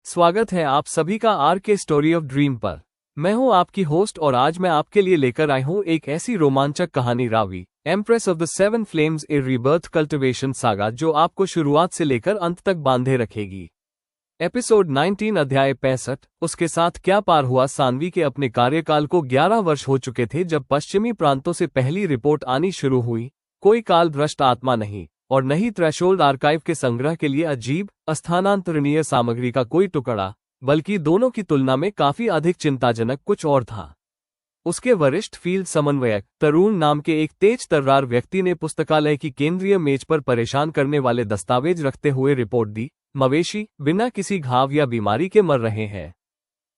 स्वागत है आप सभी का आर के स्टोरी ऑफ ड्रीम पर। मैं हूं आपकी होस्ट और आज मैं आपके लिए लेकर आई हूं एक ऐसी रोमांचक कहानी Ravi empress of the seven flames A rebirth cultivation saga जो आपको शुरुआत से लेकर अंत तक बांधे रखेगी। एपिसोड 19 अध्याय 65। उसके साथ क्या पार हुआ। सानवी के अपने कार्यकाल को 11 वर्ष हो चुके थे जब पश्चिमी प्रांतों से पहली रिपोर्ट आनी शुरू हुई। कोई काल भ्रष्ट आत्मा नहीं और नहीं थ्रेशोल्ड आर्काइव के संग्रह के लिए अजीब अस्थानांतरणीय सामग्री का कोई टुकड़ा, बल्कि दोनों की तुलना में काफी अधिक चिंताजनक कुछ और था। उसके वरिष्ठ फील्ड समन्वयक तरुण नाम के एक तेज तर्रार व्यक्ति ने पुस्तकालय की केंद्रीय मेज पर परेशान करने वाले दस्तावेज रखते हुए रिपोर्ट दी। मवेशी बिना किसी घाव या बीमारी के मर रहे हैं।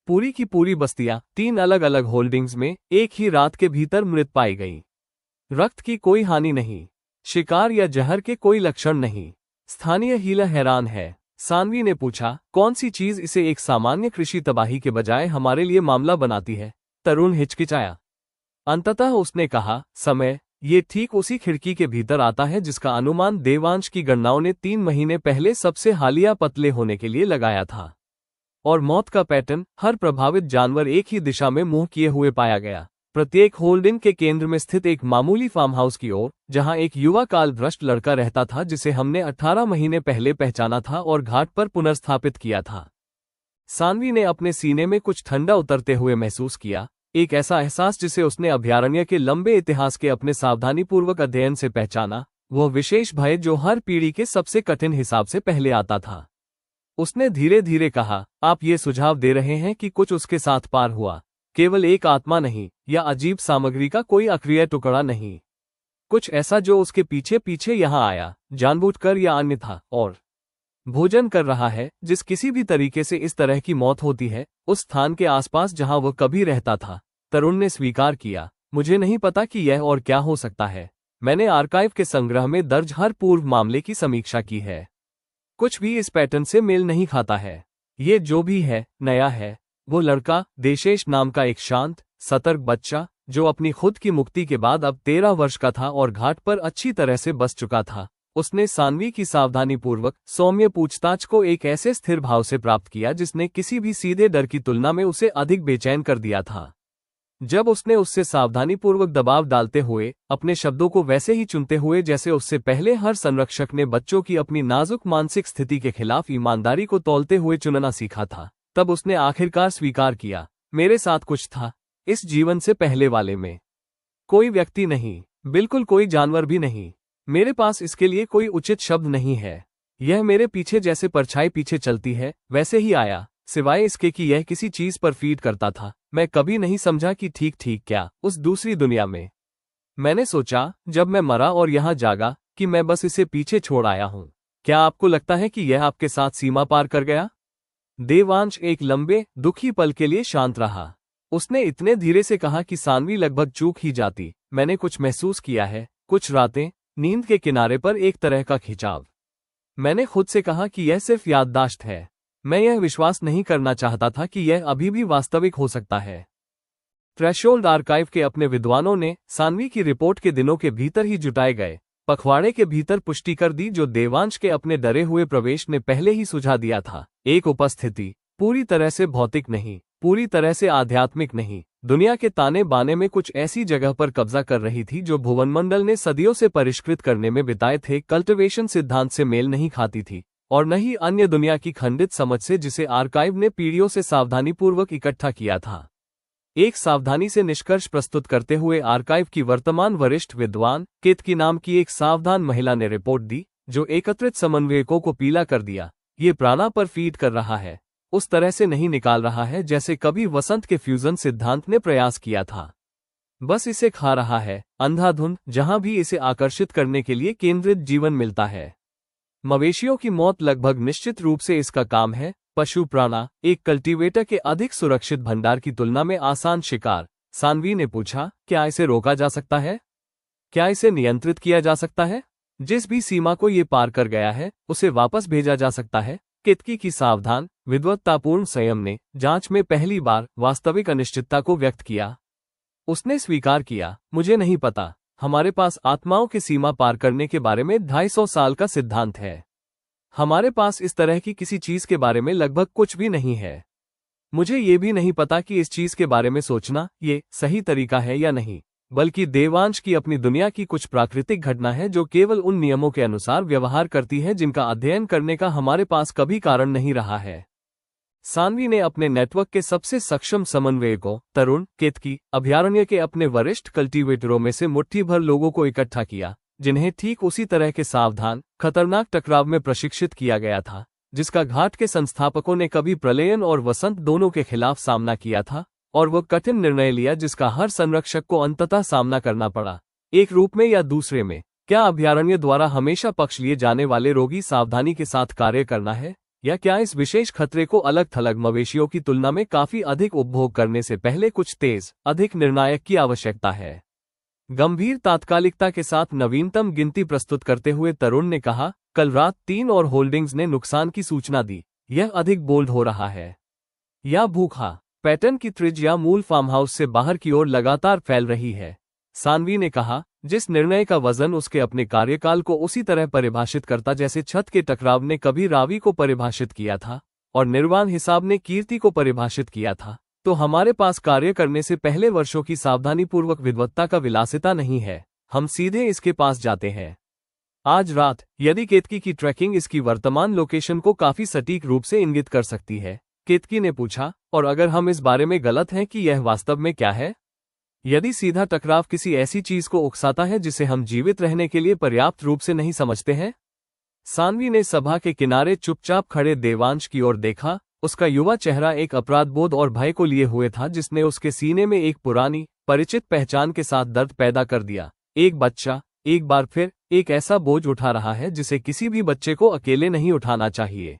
पूरी की पूरी बस्तियां 3 अलग अलग होल्डिंग्स में एक ही रात के भीतर मृत पाई गईं। रक्त की कोई हानि नहीं, शिकार या जहर के कोई लक्षण नहीं। स्थानीय हीला हैरान है। सानवी ने पूछा, कौन सी चीज इसे एक सामान्य कृषि तबाही के बजाय हमारे लिए मामला बनाती है। तरुण हिचकिचाया। अंततः उसने कहा, समय। ये ठीक उसी खिड़की के भीतर आता है जिसका अनुमान देवांश की गणनाओं ने 3 महीने पहले सबसे हालिया पतले होने के लिए लगाया था। और मौत का पैटर्न, हर प्रभावित जानवर एक ही दिशा में मुंह किए हुए पाया गया, प्रत्येक होल्डिंग के केंद्र में स्थित एक मामूली फार्म हाउस की ओर, जहां एक युवा काल भ्रष्ट लड़का रहता था जिसे हमने 18 महीने पहले पहचाना था और घाट पर पुनर्स्थापित किया था। सानवी ने अपने सीने में कुछ ठंडा उतरते हुए महसूस किया, एक ऐसा एहसास जिसे उसने अभयारण्य के लंबे इतिहास के अपने सावधानीपूर्वक अध्ययन से पहचाना, वह विशेष भय जो हर पीढ़ी के सबसे कठिन हिसाब से पहले आता था। उसने धीरे धीरे कहा, आप ये सुझाव दे रहे हैं कि कुछ उसके साथ पार हुआ, केवल एक आत्मा नहीं या अजीब सामग्री का कोई अक्रिय टुकड़ा नहीं, कुछ ऐसा जो उसके पीछे पीछे यहां आया, जानबूझकर या अन्यथा, और भोजन कर रहा है। जिस किसी भी तरीके से इस तरह की मौत होती है, उस स्थान के आसपास जहां वह कभी रहता था। तरुण ने स्वीकार किया, मुझे नहीं पता कि यह और क्या हो सकता है। मैंने आर्काइव के संग्रह में दर्ज हर पूर्व मामले की समीक्षा की है। कुछ भी इस पैटर्न से मेल नहीं खाता है। ये जो भी है, नया है। वो लड़का, देशेश नाम का एक शांत, सतर्क बच्चा, जो अपनी खुद की मुक्ति के बाद अब 13 वर्ष का था और घाट पर अच्छी तरह से बस चुका था। उसने सानवी की सावधानीपूर्वक सौम्य पूछताछ को एक ऐसे स्थिर भाव से प्राप्त किया जिसने किसी भी सीधे डर की तुलना में उसे अधिक बेचैन कर दिया था। जब उसने उससे सावधानीपूर्वक दबाव डालते हुए, अपने शब्दों को वैसे ही चुनते हुए जैसे उससे पहले हर संरक्षक ने बच्चों की अपनी नाजुक मानसिक स्थिति के खिलाफ ईमानदारी को तौलते हुए चुनना सीखा था, तब उसने आखिरकार स्वीकार किया, मेरे साथ कुछ था, इस जीवन से पहले वाले में। कोई व्यक्ति नहीं, बिल्कुल कोई जानवर भी नहीं। मेरे पास इसके लिए कोई उचित शब्द नहीं है। यह मेरे पीछे जैसे परछाई पीछे चलती है, वैसे ही आया, सिवाय इसके कि यह किसी चीज पर फीड करता था। मैं कभी नहीं समझा कि ठीक ठीक क्या, उस दूसरी दुनिया में। मैंने सोचा, जब मैं मरा और यहां जागा, कि मैं बस इसे पीछे छोड़ आया हूं। क्या आपको लगता है कि यह आपके साथ सीमा पार कर गया? देवांश एक लंबे, दुखी पल के लिए शांत रहा। उसने इतने धीरे से कहा कि सानवी लगभग चूक ही जाती। मैंने कुछ महसूस किया है, कुछ रातें, नींद के किनारे पर एक तरह का खिंचाव। मैंने खुद से कहा कि यह सिर्फ याददाश्त है। मैं यह विश्वास नहीं करना चाहता था कि यह अभी भी वास्तविक हो सकता है। थ्रेशोल्ड आर्काइव के अपने विद्वानों ने सानवी की रिपोर्ट के दिनों के भीतर ही जुटाए गए पखवाड़े के भीतर पुष्टि कर दी जो देवांश के अपने डरे हुए प्रवेश ने पहले ही सुझा दिया था। एक उपस्थिति, पूरी तरह से भौतिक नहीं, पूरी तरह से आध्यात्मिक नहीं, दुनिया के ताने बाने में कुछ ऐसी जगह पर कब्जा कर रही थी जो भुवनमंडल ने सदियों से परिष्कृत करने में बिताए थे कल्टिवेशन सिद्धांत से मेल नहीं खाती थी, और न ही अन्य दुनिया की खंडित समझ से जिसे आर्काइव ने पीढ़ियों से सावधानीपूर्वक इकट्ठा किया था। एक सावधानी से निष्कर्ष प्रस्तुत करते हुए आर्काइव की वर्तमान वरिष्ठ विद्वान केतकी नाम की एक सावधान महिला ने रिपोर्ट दी, जो एकत्रित समन्वयकों को पीला कर दिया। ये प्राणा पर फीड कर रहा है, उस तरह से नहीं निकाल रहा है जैसे कभी वसंत के फ्यूजन सिद्धांत ने प्रयास किया था। बस इसे खा रहा है, अंधाधुंध, जहां भी इसे आकर्षित करने के लिए केंद्रित जीवन मिलता है। मवेशियों की मौत लगभग निश्चित रूप से इसका काम है। पशु प्राणा, एक कल्टीवेटर के अधिक सुरक्षित भंडार की तुलना में आसान शिकार। सानवी ने पूछा, क्या इसे रोका जा सकता है? क्या इसे नियंत्रित किया जा सकता है? जिस भी सीमा को ये पार कर गया है, उसे वापस भेजा जा सकता है? केतकी की सावधान, विद्वत्तापूर्ण संयम ने जांच में पहली बार वास्तविक अनिश्चितता को व्यक्त किया। उसने स्वीकार किया, मुझे नहीं पता। हमारे पास आत्माओं की सीमा पार करने के बारे में 250 साल का सिद्धांत है। हमारे पास इस तरह की किसी चीज के बारे में लगभग कुछ भी नहीं है। मुझे ये भी नहीं पता कि इस चीज के बारे में सोचना ये सही तरीका है या नहीं, बल्कि देवांश की अपनी दुनिया की कुछ प्राकृतिक घटना है जो केवल उन नियमों के अनुसार व्यवहार करती है जिनका अध्ययन करने का हमारे पास कभी कारण नहीं रहा है। सानवी ने अपने नेटवर्क के सबसे सक्षम समन्वयकों तरुण केतकी अभयारण्य के अपने वरिष्ठ कल्टीवेटरों में से मुट्ठी भर लोगों को इकट्ठा किया, जिन्हें ठीक उसी तरह के सावधान खतरनाक टकराव में प्रशिक्षित किया गया था जिसका घाट के संस्थापकों ने कभी प्रलयन और वसंत दोनों के खिलाफ सामना किया था, और वो कठिन निर्णय लिया जिसका हर संरक्षक को अंततः सामना करना पड़ा, एक रूप में या दूसरे में। क्या अभयारण्य द्वारा हमेशा पक्ष लिए जाने वाले रोगी सावधानी के साथ कार्य करना है, या क्या इस विशेष खतरे को अलग थलग मवेशियों की तुलना में काफी अधिक उपभोग करने से पहले कुछ तेज अधिक निर्णायक की आवश्यकता है? गंभीर तात्कालिकता के साथ नवीनतम गिनती प्रस्तुत करते हुए तरुण ने कहा, कल रात 3 और होल्डिंग्स ने नुकसान की सूचना दी। यह अधिक बोल्ड हो रहा है। या भूखा पैटर्न की त्रिज्या मूल फार्म हाउस से बाहर की ओर लगातार फैल रही है। सानवी ने कहा, जिस निर्णय का वजन उसके अपने कार्यकाल को उसी तरह परिभाषित करता जैसे छत के टकराव ने कभी रावी को परिभाषित किया था और निर्वाण हिसाब ने कीर्ति को परिभाषित किया था, तो हमारे पास कार्य करने से पहले वर्षों की सावधानीपूर्वक विद्वत्ता का विलासिता नहीं है। हम सीधे इसके पास जाते हैं। आज रात, यदि केतकी की ट्रैकिंग इसकी वर्तमान लोकेशन को काफी सटीक रूप से इंगित कर सकती है, केतकी ने पूछा, और अगर हम इस बारे में गलत हैं कि यह वास्तव में क्या है? यदि सीधा टकराव किसी ऐसी चीज को उकसाता है जिसे हम जीवित रहने के लिए पर्याप्त रूप से नहीं समझते हैं? सानवी ने सभा के किनारे चुपचाप खड़े देवांश की ओर देखा। उसका युवा चेहरा एक अपराधबोध और भय को लिए हुए था जिसने उसके सीने में एक पुरानी परिचित पहचान के साथ दर्द पैदा कर दिया। एक बच्चा एक बार फिर एक ऐसा बोझ उठा रहा है जिसे किसी भी बच्चे को अकेले नहीं उठाना चाहिए।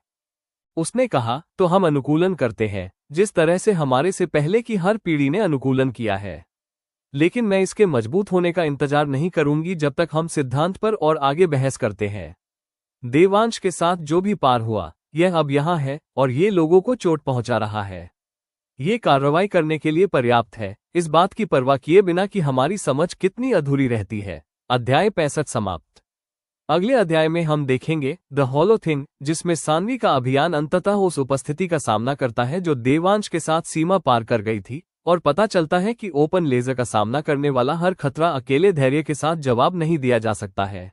उसने कहा, तो हम अनुकूलन करते हैं जिस तरह से हमारे से पहले की हर पीढ़ी ने अनुकूलन किया है, लेकिन मैं इसके मजबूत होने का इंतजार नहीं करूंगी जब तक हम सिद्धांत पर और आगे बहस करते हैं। देवांश के साथ जो भी पार हुआ, यह अब यहाँ है और ये लोगों को चोट पहुंचा रहा है। ये कार्रवाई करने के लिए पर्याप्त है, इस बात की परवाह किए बिना कि हमारी समझ कितनी अधूरी रहती है। अध्याय 65 समाप्त। अगले अध्याय में हम देखेंगे द हॉलो थिंग, जिसमें सानवी का अभियान अंततः उस उपस्थिति का सामना करता है जो देवांश के साथ सीमा पार कर गई थी, और पता चलता है कि ओपन लेजर का सामना करने वाला हर खतरा अकेले धैर्य के साथ जवाब नहीं दिया जा सकता है।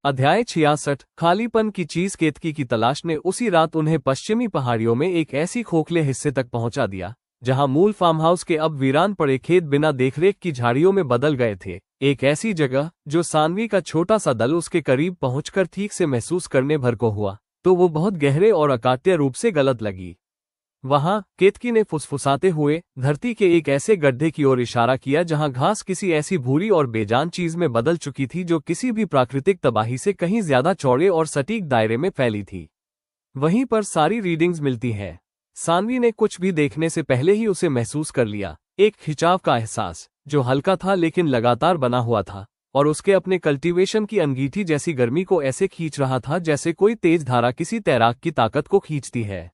अध्याय 66 खालीपन की चीज। केतकी की तलाश ने उसी रात उन्हें पश्चिमी पहाड़ियों में एक ऐसी खोखले हिस्से तक पहुंचा दिया जहां मूल फार्म हाउस के अब वीरान पड़े खेत बिना देखरेख की झाड़ियों में बदल गए थे। एक ऐसी जगह जो सानवी का छोटा सा दल उसके करीब पहुंचकर ठीक से महसूस करने भर को हुआ तो वो बहुत गहरे और अकाट्य रूप से गलत लगी। वहां केतकी ने फुसफुसाते हुए धरती के एक ऐसे गड्ढे की ओर इशारा किया जहां घास किसी ऐसी भूरी और बेजान चीज में बदल चुकी थी जो किसी भी प्राकृतिक तबाही से कहीं ज्यादा चौड़े और सटीक दायरे में फैली थी। वहीं पर सारी रीडिंग्स मिलती हैं। सानवी ने कुछ भी देखने से पहले ही उसे महसूस कर लिया, एक खिंचाव का एहसास जो हल्का था लेकिन लगातार बना हुआ था और उसके अपने कल्टीवेशन की अंगीठी जैसी गर्मी को ऐसे खींच रहा था जैसे कोई तेज धारा किसी तैराक की ताकत को खींचती है।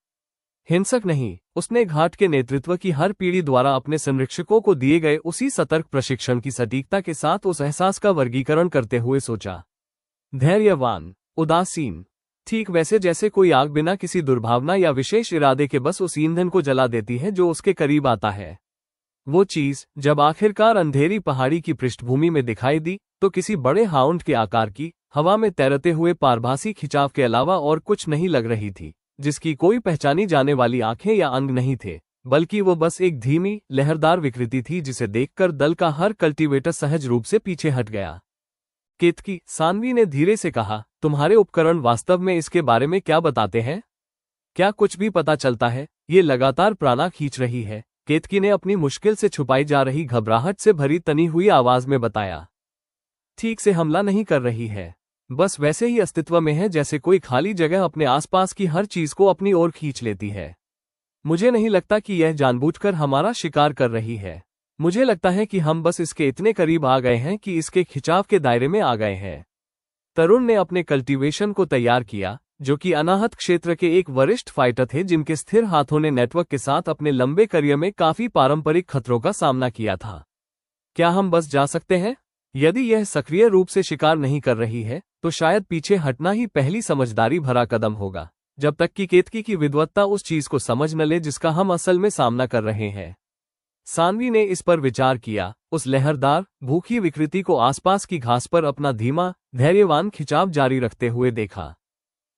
हिंसक नहीं, उसने घाट के नेतृत्व की हर पीढ़ी द्वारा अपने संरक्षकों को दिए गए उसी सतर्क प्रशिक्षण की सटीकता के साथ उस एहसास का वर्गीकरण करते हुए सोचा। धैर्यवान, उदासीन, ठीक वैसे जैसे कोई आग बिना किसी दुर्भावना या विशेष इरादे के बस उस ईंधन को जला देती है जो उसके करीब आता है। वो चीज जब आखिरकार अंधेरी पहाड़ी की पृष्ठभूमि में दिखाई दी तो किसी बड़े हाउंड के आकार की, हवा में तैरते हुए पारभासी खिंचाव के अलावा और कुछ नहीं लग रही थी, जिसकी कोई पहचानी जाने वाली आंखें या अंग नहीं थे, बल्कि वो बस एक धीमी लहरदार विकृति थी जिसे देखकर दल का हर कल्टीवेटर सहज रूप से पीछे हट गया। केतकी, सानवी ने धीरे से कहा, तुम्हारे उपकरण वास्तव में इसके बारे में क्या बताते हैं? क्या कुछ भी पता चलता है? ये लगातार प्राणा खींच रही है, केतकी ने अपनी मुश्किल से छुपाई जा रही घबराहट से भरी तनी हुई आवाज में बताया। ठीक से हमला नहीं कर रही है, बस वैसे ही अस्तित्व में है जैसे कोई खाली जगह अपने आसपास की हर चीज को अपनी ओर खींच लेती है। मुझे नहीं लगता कि यह जानबूझकर हमारा शिकार कर रही है। मुझे लगता है कि हम बस इसके इतने करीब आ गए हैं कि इसके खिंचाव के दायरे में आ गए हैं। तरुण ने अपने कल्टीवेशन को तैयार किया, जो कि अनाहत क्षेत्र के एक वरिष्ठ फाइटर थे जिनके स्थिर हाथों ने नेटवर्क के साथ अपने लंबे करियर में काफी पारंपरिक खतरों का सामना किया था। क्या हम बस जा सकते हैं? यदि यह सक्रिय रूप से शिकार नहीं कर रही है, तो शायद पीछे हटना ही पहली समझदारी भरा कदम होगा, जब तक कि केतकी की विद्वत्ता उस चीज को समझ न ले जिसका हम असल में सामना कर रहे हैं। सानवी ने इस पर विचार किया, उस लहरदार, भूखी विकृति को आसपास की घास पर अपना धीमा, धैर्यवान खिंचाव जारी रखते हुए देखा।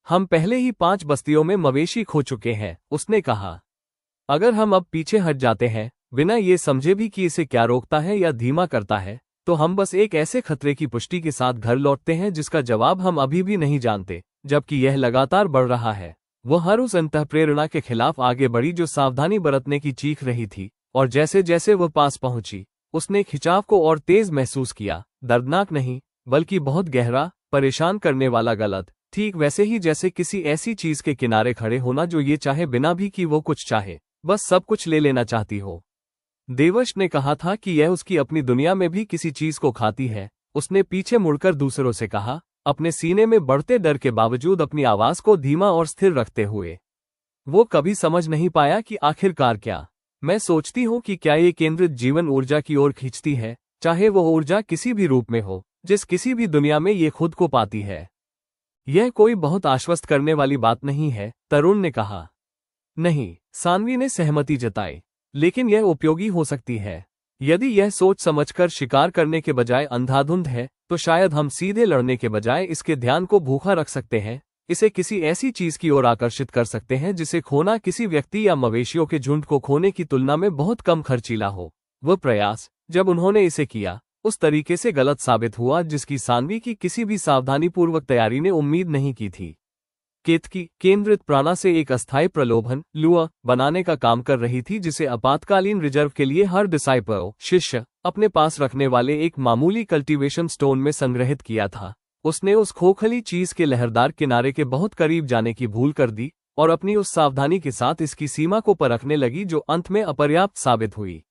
हम पहले ही 5 बस्तियों में मवेशी खो चुके हैं, उसने कहा। अगर हम अब पीछे हट जाते हैं, बिना ये समझे भी कि इसे क्या रोकता है या धीमा करता है, तो हम बस एक ऐसे खतरे की पुष्टि के साथ घर लौटते हैं जिसका जवाब हम अभी भी नहीं जानते, जबकि यह लगातार बढ़ रहा है। वो हर उस अंतःप्रेरणा के खिलाफ आगे बढ़ी जो सावधानी बरतने की चीख रही थी, और जैसे जैसे वह पास पहुंची, उसने खिंचाव को और तेज महसूस किया, दर्दनाक नहीं, बल्कि बहुत गहरा, परेशान करने वाला, गलत, ठीक वैसे ही जैसे किसी ऐसी चीज के किनारे खड़े होना जो ये चाहे बिना भी कि वो कुछ चाहे, बस सब कुछ ले लेना चाहती हो। देवश ने कहा था कि यह उसकी अपनी दुनिया में भी किसी चीज को खाती है। उसने पीछे मुड़कर दूसरों से कहा, अपने सीने में बढ़ते डर के बावजूद अपनी आवाज को धीमा और स्थिर रखते हुए। वो कभी समझ नहीं पाया कि आखिरकार क्या। मैं सोचती हूँ कि क्या ये केंद्रित जीवन ऊर्जा की ओर खींचती है, चाहे वो ऊर्जा किसी भी रूप में हो, जिस किसी भी दुनिया में ये खुद को पाती है। यह कोई बहुत आश्वस्त करने वाली बात नहीं है, तरुण ने कहा। नहीं, सानवी ने सहमति जताई, लेकिन यह उपयोगी हो सकती है। यदि यह सोच समझकर शिकार करने के बजाय अंधाधुंध है, तो शायद हम सीधे लड़ने के बजाय इसके ध्यान को भूखा रख सकते हैं, इसे किसी ऐसी चीज की ओर आकर्षित कर सकते हैं जिसे खोना किसी व्यक्ति या मवेशियों के झुंड को खोने की तुलना में बहुत कम खर्चीला हो। वह प्रयास, जब उन्होंने इसे किया, उस तरीके से गलत साबित हुआ जिसकी सानवी की किसी भी सावधानीपूर्वक तैयारी ने उम्मीद नहीं की थी। केतकी केंद्रित प्राणा से एक अस्थायी प्रलोभन, लुआ, बनाने का काम कर रही थी जिसे आपातकालीन रिजर्व के लिए हर डिसाइपल, शिष्य, अपने पास रखने वाले एक मामूली कल्टीवेशन स्टोन में संग्रहित किया था। उसने उस खोखली चीज के लहरदार किनारे के बहुत करीब जाने की भूल कर दी और अपनी उस सावधानी के साथ इसकी सीमा को परखने लगी जो अंत में अपर्याप्त साबित हुई।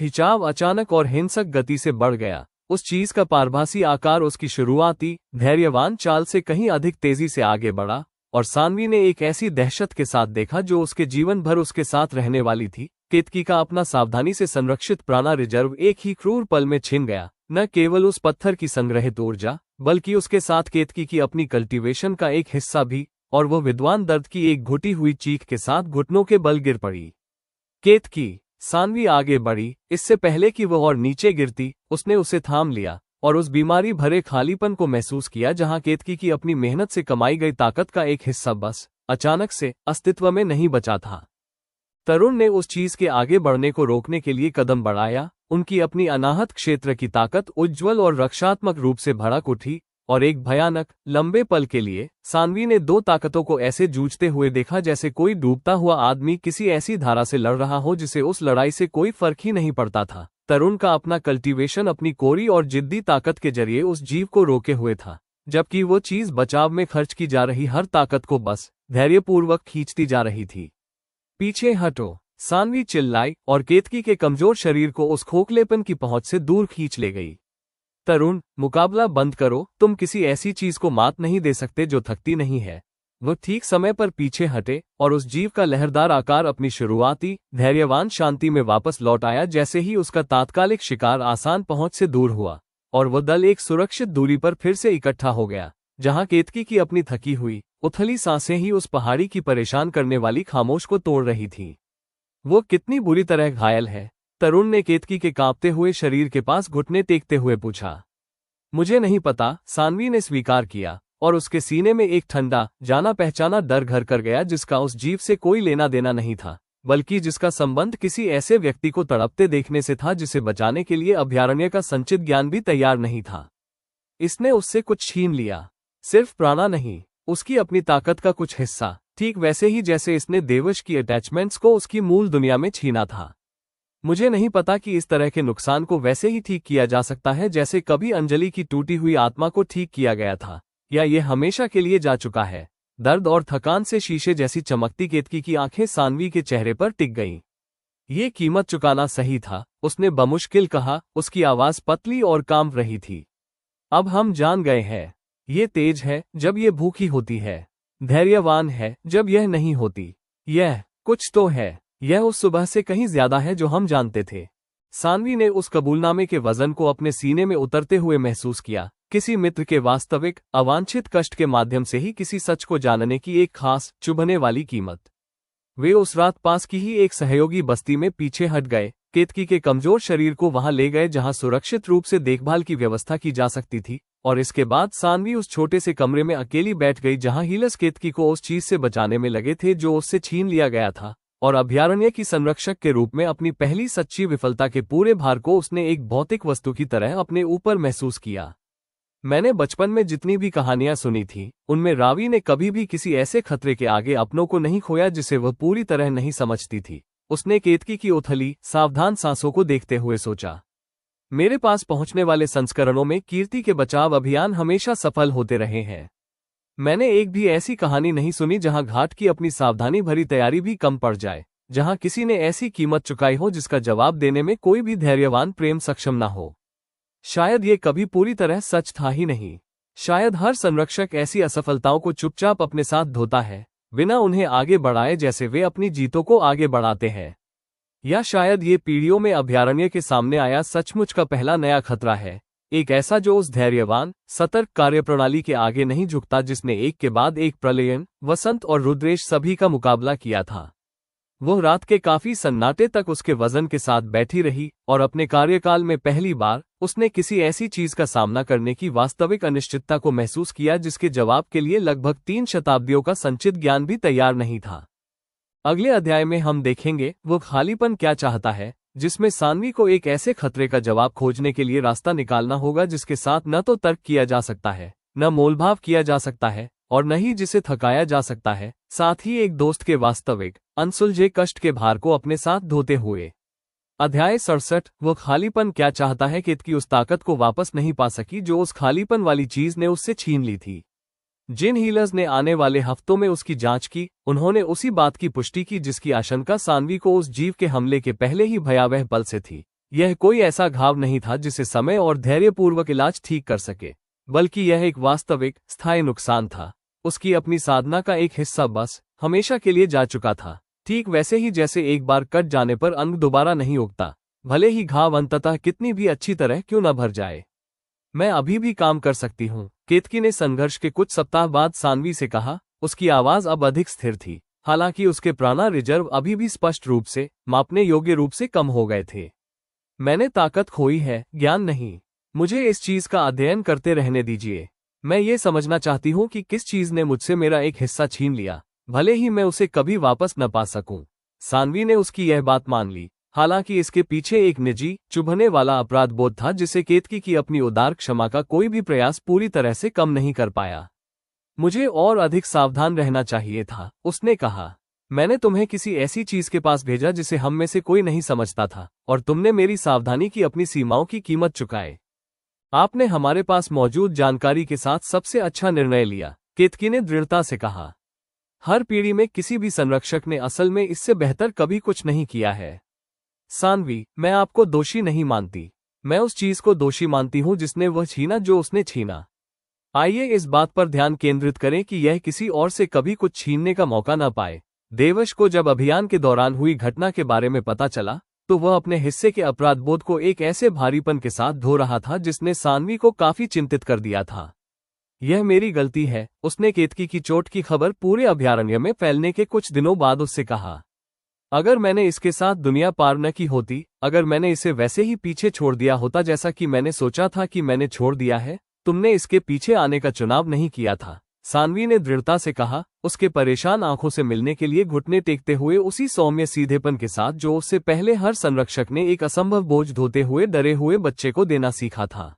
खिंचाव अचानक और हिंसक गति से बढ़ गया। उस चीज का पारभासी आकार उसकी शुरुआती, धैर्यवान चाल से कहीं अधिक तेजी से आगे बढ़ा, और सानवी ने एक ऐसी दहशत के साथ देखा जो उसके जीवन भर उसके साथ रहने वाली थी। केतकी का अपना सावधानी से संरक्षित प्राणा रिजर्व एक ही क्रूर पल में छिन गया, न केवल उस पत्थर की संग्रहित ऊर्जा, बल्कि उसके साथ केतकी की अपनी कल्टीवेशन का एक हिस्सा भी, और वह विद्वान दर्द की एक घुटी हुई चीख के साथ घुटनों के बल गिर पड़ी। केतकी, सानवी आगे बढ़ी, इससे पहले कि वह और नीचे गिरती, उसने उसे थाम लिया और उस बीमारी भरे खालीपन को महसूस किया जहां केतकी की अपनी मेहनत से कमाई गई ताकत का एक हिस्सा बस अचानक से अस्तित्व में नहीं बचा था। तरुण ने उस चीज के आगे बढ़ने को रोकने के लिए कदम बढ़ाया। उनकी अपनी अनाहत क्षेत्र की ताकत उज्ज्वल और रक्षात्मक रूप से भड़क उठी, और एक भयानक, लंबे पल के लिए सानवी ने 2 ताकतों को ऐसे जूझते हुए देखा जैसे कोई डूबता हुआ आदमी किसी ऐसी धारा से लड़ रहा हो जिसे उस लड़ाई से कोई फर्क ही नहीं पड़ता था। तरुण का अपना कल्टीवेशन अपनी कोरी और जिद्दी ताकत के जरिए उस जीव को रोके हुए था, जबकि वो चीज बचाव में खर्च की जा रही हर ताकत को बस धैर्यपूर्वक खींचती जा रही थी। पीछे हटो, सानवी चिल्लाई और केतकी के कमजोर शरीर को उस खोखलेपन की पहुंच से दूर खींच ले गई। तरुण, मुकाबला बंद करो, तुम किसी ऐसी चीज को मात नहीं दे सकते जो थकती नहीं है। वह ठीक समय पर पीछे हटे और उस जीव का लहरदार आकार अपनी शुरुआती, धैर्यवान शांति में वापस लौट आया जैसे ही उसका तात्कालिक शिकार आसान पहुंच से दूर हुआ, और वह दल एक सुरक्षित दूरी पर फिर से इकट्ठा हो गया, जहां केतकी की अपनी थकी हुई, उथली सांसें ही उस पहाड़ी की परेशान करने वाली खामोश को तोड़ रही थीं। वो कितनी बुरी तरह घायल है? तरुण ने केतकी के कांपते हुए शरीर के पास घुटने टेकते हुए पूछा। मुझे नहीं पता, सानवी ने स्वीकार किया, और उसके सीने में एक ठंडा, जाना पहचाना डर घर कर गया जिसका उस जीव से कोई लेना देना नहीं था, बल्कि जिसका संबंध किसी ऐसे व्यक्ति को तड़पते देखने से था जिसे बचाने के लिए अभयारण्य का संचित ज्ञान भी तैयार नहीं था। इसने उससे कुछ छीन लिया, सिर्फ प्राणा नहीं, उसकी अपनी ताकत का कुछ हिस्सा, ठीक वैसे ही जैसे इसने देवश की अटैचमेंट्स को उसकी मूल दुनिया में छीना था। मुझे नहीं पता कि इस तरह के नुकसान को वैसे ही ठीक किया जा सकता है जैसे कभी अंजलि की टूटी हुई आत्मा को ठीक किया गया था, या ये हमेशा के लिए जा चुका है। दर्द और थकान से शीशे जैसी चमकती केतकी की आंखें सानवी के चेहरे पर टिक गईं। ये कीमत चुकाना सही था, उसने बमुश्किल कहा, उसकी आवाज पतली और कांप रही थी। अब हम जान गए हैं, ये तेज है जब ये भूखी होती है, धैर्यवान है जब यह नहीं होती। यह कुछ तो है, यह उस सुबह से कहीं ज्यादा है जो हम जानते थे। सानवी ने उस कबूलनामे के वजन को अपने सीने में उतरते हुए महसूस किया। किसी मित्र के वास्तविक अवांछित कष्ट के माध्यम से ही किसी सच को जानने की एक खास चुभने वाली कीमत। वे उस रात पास की ही एक सहयोगी बस्ती में पीछे हट गए, केतकी के कमजोर शरीर को वहां ले गए जहां सुरक्षित रूप से देखभाल की व्यवस्था की जा सकती थी, और इसके बाद सानवी उस छोटे से कमरे में अकेली बैठ गई जहां हीलस केतकी को उस चीज से बचाने में लगे थे जो उससे छीन लिया गया था, और अभयारण्य की संरक्षक के रूप में अपनी पहली सच्ची विफलता के पूरे भार को उसने एक भौतिक वस्तु की तरह अपने ऊपर महसूस किया। मैंने बचपन में जितनी भी कहानियां सुनी थी, उनमें रावी ने कभी भी किसी ऐसे खतरे के आगे अपनों को नहीं खोया जिसे वह पूरी तरह नहीं समझती थी। उसने केतकी की उथली सावधान सांसों को देखते हुए सोचा, मेरे पास पहुंचने वाले संस्करणों में कीर्ति के बचाव अभियान हमेशा सफल होते रहे हैं। मैंने एक भी ऐसी कहानी नहीं सुनी जहां घाट की अपनी सावधानी भरी तैयारी भी कम पड़ जाए, जहां किसी ने ऐसी कीमत चुकाई हो जिसका जवाब देने में कोई भी धैर्यवान प्रेम सक्षम न हो। शायद ये कभी पूरी तरह सच था ही नहीं। शायद हर संरक्षक ऐसी असफलताओं को चुपचाप अपने साथ धोता है, बिना उन्हें आगे बढ़ाए जैसे वे अपनी जीतों को आगे बढ़ाते हैं। या शायद ये पीढ़ियों में अभयारण्य के सामने आया सचमुच का पहला नया खतरा है, एक ऐसा जो उस धैर्यवान सतर्क कार्यप्रणाली के आगे नहीं झुकता जिसने एक के बाद एक प्रलयन, वसंत और रुद्रेश सभी का मुकाबला किया था। वह रात के काफी सन्नाटे तक उसके वजन के साथ बैठी रही, और अपने कार्यकाल में पहली बार उसने किसी ऐसी चीज का सामना करने की वास्तविक अनिश्चितता को महसूस किया जिसके जवाब के लिए लगभग 3 शताब्दियों का संचित ज्ञान भी तैयार नहीं था। अगले अध्याय में हम देखेंगे वो खालीपन क्या चाहता है, जिसमें सानवी को एक ऐसे खतरे का जवाब खोजने के लिए रास्ता निकालना होगा जिसके साथ न तो तर्क किया जा सकता है, न मोलभाव किया जा सकता है, और न ही जिसे थकाया जा सकता है, साथ ही एक दोस्त के वास्तविक अनसुलझे कष्ट के भार को अपने साथ धोते हुए। अध्याय 67। वो खालीपन क्या चाहता है। केतकी उस ताकत को वापस नहीं पा सकी जो उस खालीपन वाली चीज ने उससे छीन ली थी। जिन हीलर्स ने आने वाले हफ्तों में उसकी जांच की, उन्होंने उसी बात की पुष्टि की जिसकी आशंका सानवी को उस जीव के हमले के पहले ही भयावह पल से थी। यह कोई ऐसा घाव नहीं था जिसे समय और धैर्यपूर्वक इलाज ठीक कर सके, बल्कि यह एक वास्तविक स्थायी नुकसान था। उसकी अपनी साधना का एक हिस्सा बस हमेशा के लिए जा चुका था, ठीक वैसे ही जैसे एक बार कट जाने पर अंग दोबारा नहीं उगता, भले ही घाव अंततः कितनी भी अच्छी तरह क्यों न भर जाए। मैं अभी भी काम कर सकती हूँ, केतकी ने संघर्ष के कुछ सप्ताह बाद सानवी से कहा। उसकी आवाज अब अधिक स्थिर थी, हालांकि उसके प्राणा रिजर्व अभी भी स्पष्ट रूप से मापने योग्य रूप से कम हो गए थे। मैंने ताकत खोई है, ज्ञान नहीं। मुझे इस चीज का अध्ययन करते रहने दीजिए। मैं ये समझना चाहती हूँ कि किस चीज ने मुझसे मेरा एक हिस्सा छीन लिया, भले ही मैं उसे कभी वापस न पा सकूं। सानवी ने उसकी यह बात मान ली, हालांकि इसके पीछे एक निजी चुभने वाला अपराध बोध था जिसे केतकी की अपनी उदार क्षमा का कोई भी प्रयास पूरी तरह से कम नहीं कर पाया। मुझे और अधिक सावधान रहना चाहिए था, उसने कहा। मैंने तुम्हें किसी ऐसी चीज के पास भेजा जिसे हम में से कोई नहीं समझता था, और तुमने मेरी सावधानी की अपनी सीमाओं की कीमत चुकाए। आपने हमारे पास मौजूद जानकारी के साथ सबसे अच्छा निर्णय लिया, केतकी ने दृढ़ता से कहा। हर पीढ़ी में किसी भी संरक्षक ने असल में इससे बेहतर कभी कुछ नहीं किया है। सानवी, मैं आपको दोषी नहीं मानती। मैं उस चीज को दोषी मानती हूं जिसने वह छीना जो उसने छीना। आइए इस बात पर ध्यान केंद्रित करें कि यह किसी और से कभी कुछ छीनने का मौका न पाए। देवश को जब अभियान के दौरान हुई घटना के बारे में पता चला, तो वह अपने हिस्से के अपराध बोध को एक ऐसे भारीपन के साथ धो रहा था जिसने सानवी को काफी चिंतित कर दिया था। यह मेरी गलती है, उसने केतकी की चोट की खबर पूरे अभयारण्य में फैलने के कुछ दिनों बाद उससे कहा। अगर मैंने इसके साथ दुनिया पार न की होती, अगर मैंने इसे वैसे ही पीछे छोड़ दिया होता जैसा कि मैंने सोचा था कि मैंने छोड़ दिया है, तुमने इसके पीछे आने का चुनाव नहीं किया था, सानवी ने दृढ़ता से कहा, उसके परेशान आंखों से मिलने के लिए घुटने टेकते हुए उसी सौम्य सीधेपन के साथ जो उससे पहले हर संरक्षक ने एक असंभव बोझ धोते हुए डरे हुए बच्चे को देना सीखा था।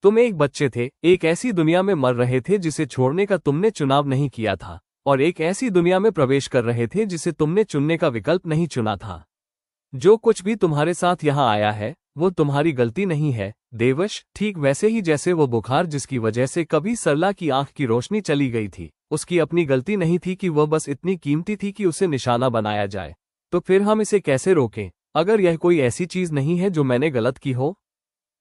तुम एक बच्चे थे, एक ऐसी दुनिया में मर रहे थे जिसे छोड़ने का तुमने चुनाव नहीं किया था, और एक ऐसी दुनिया में प्रवेश कर रहे थे जिसे तुमने चुनने का विकल्प नहीं चुना था। जो कुछ भी तुम्हारे साथ यहाँ आया है, वो तुम्हारी गलती नहीं है, देवश, ठीक वैसे ही जैसे वो बुखार जिसकी वजह से कभी सरला की आंख की रोशनी चली गई थी, उसकी अपनी गलती नहीं थी कि वह बस इतनी कीमती थी कि उसे निशाना बनाया जाए। तो फिर हम इसे कैसे रोकें, अगर यह कोई ऐसी चीज नहीं है जो मैंने गलत की हो?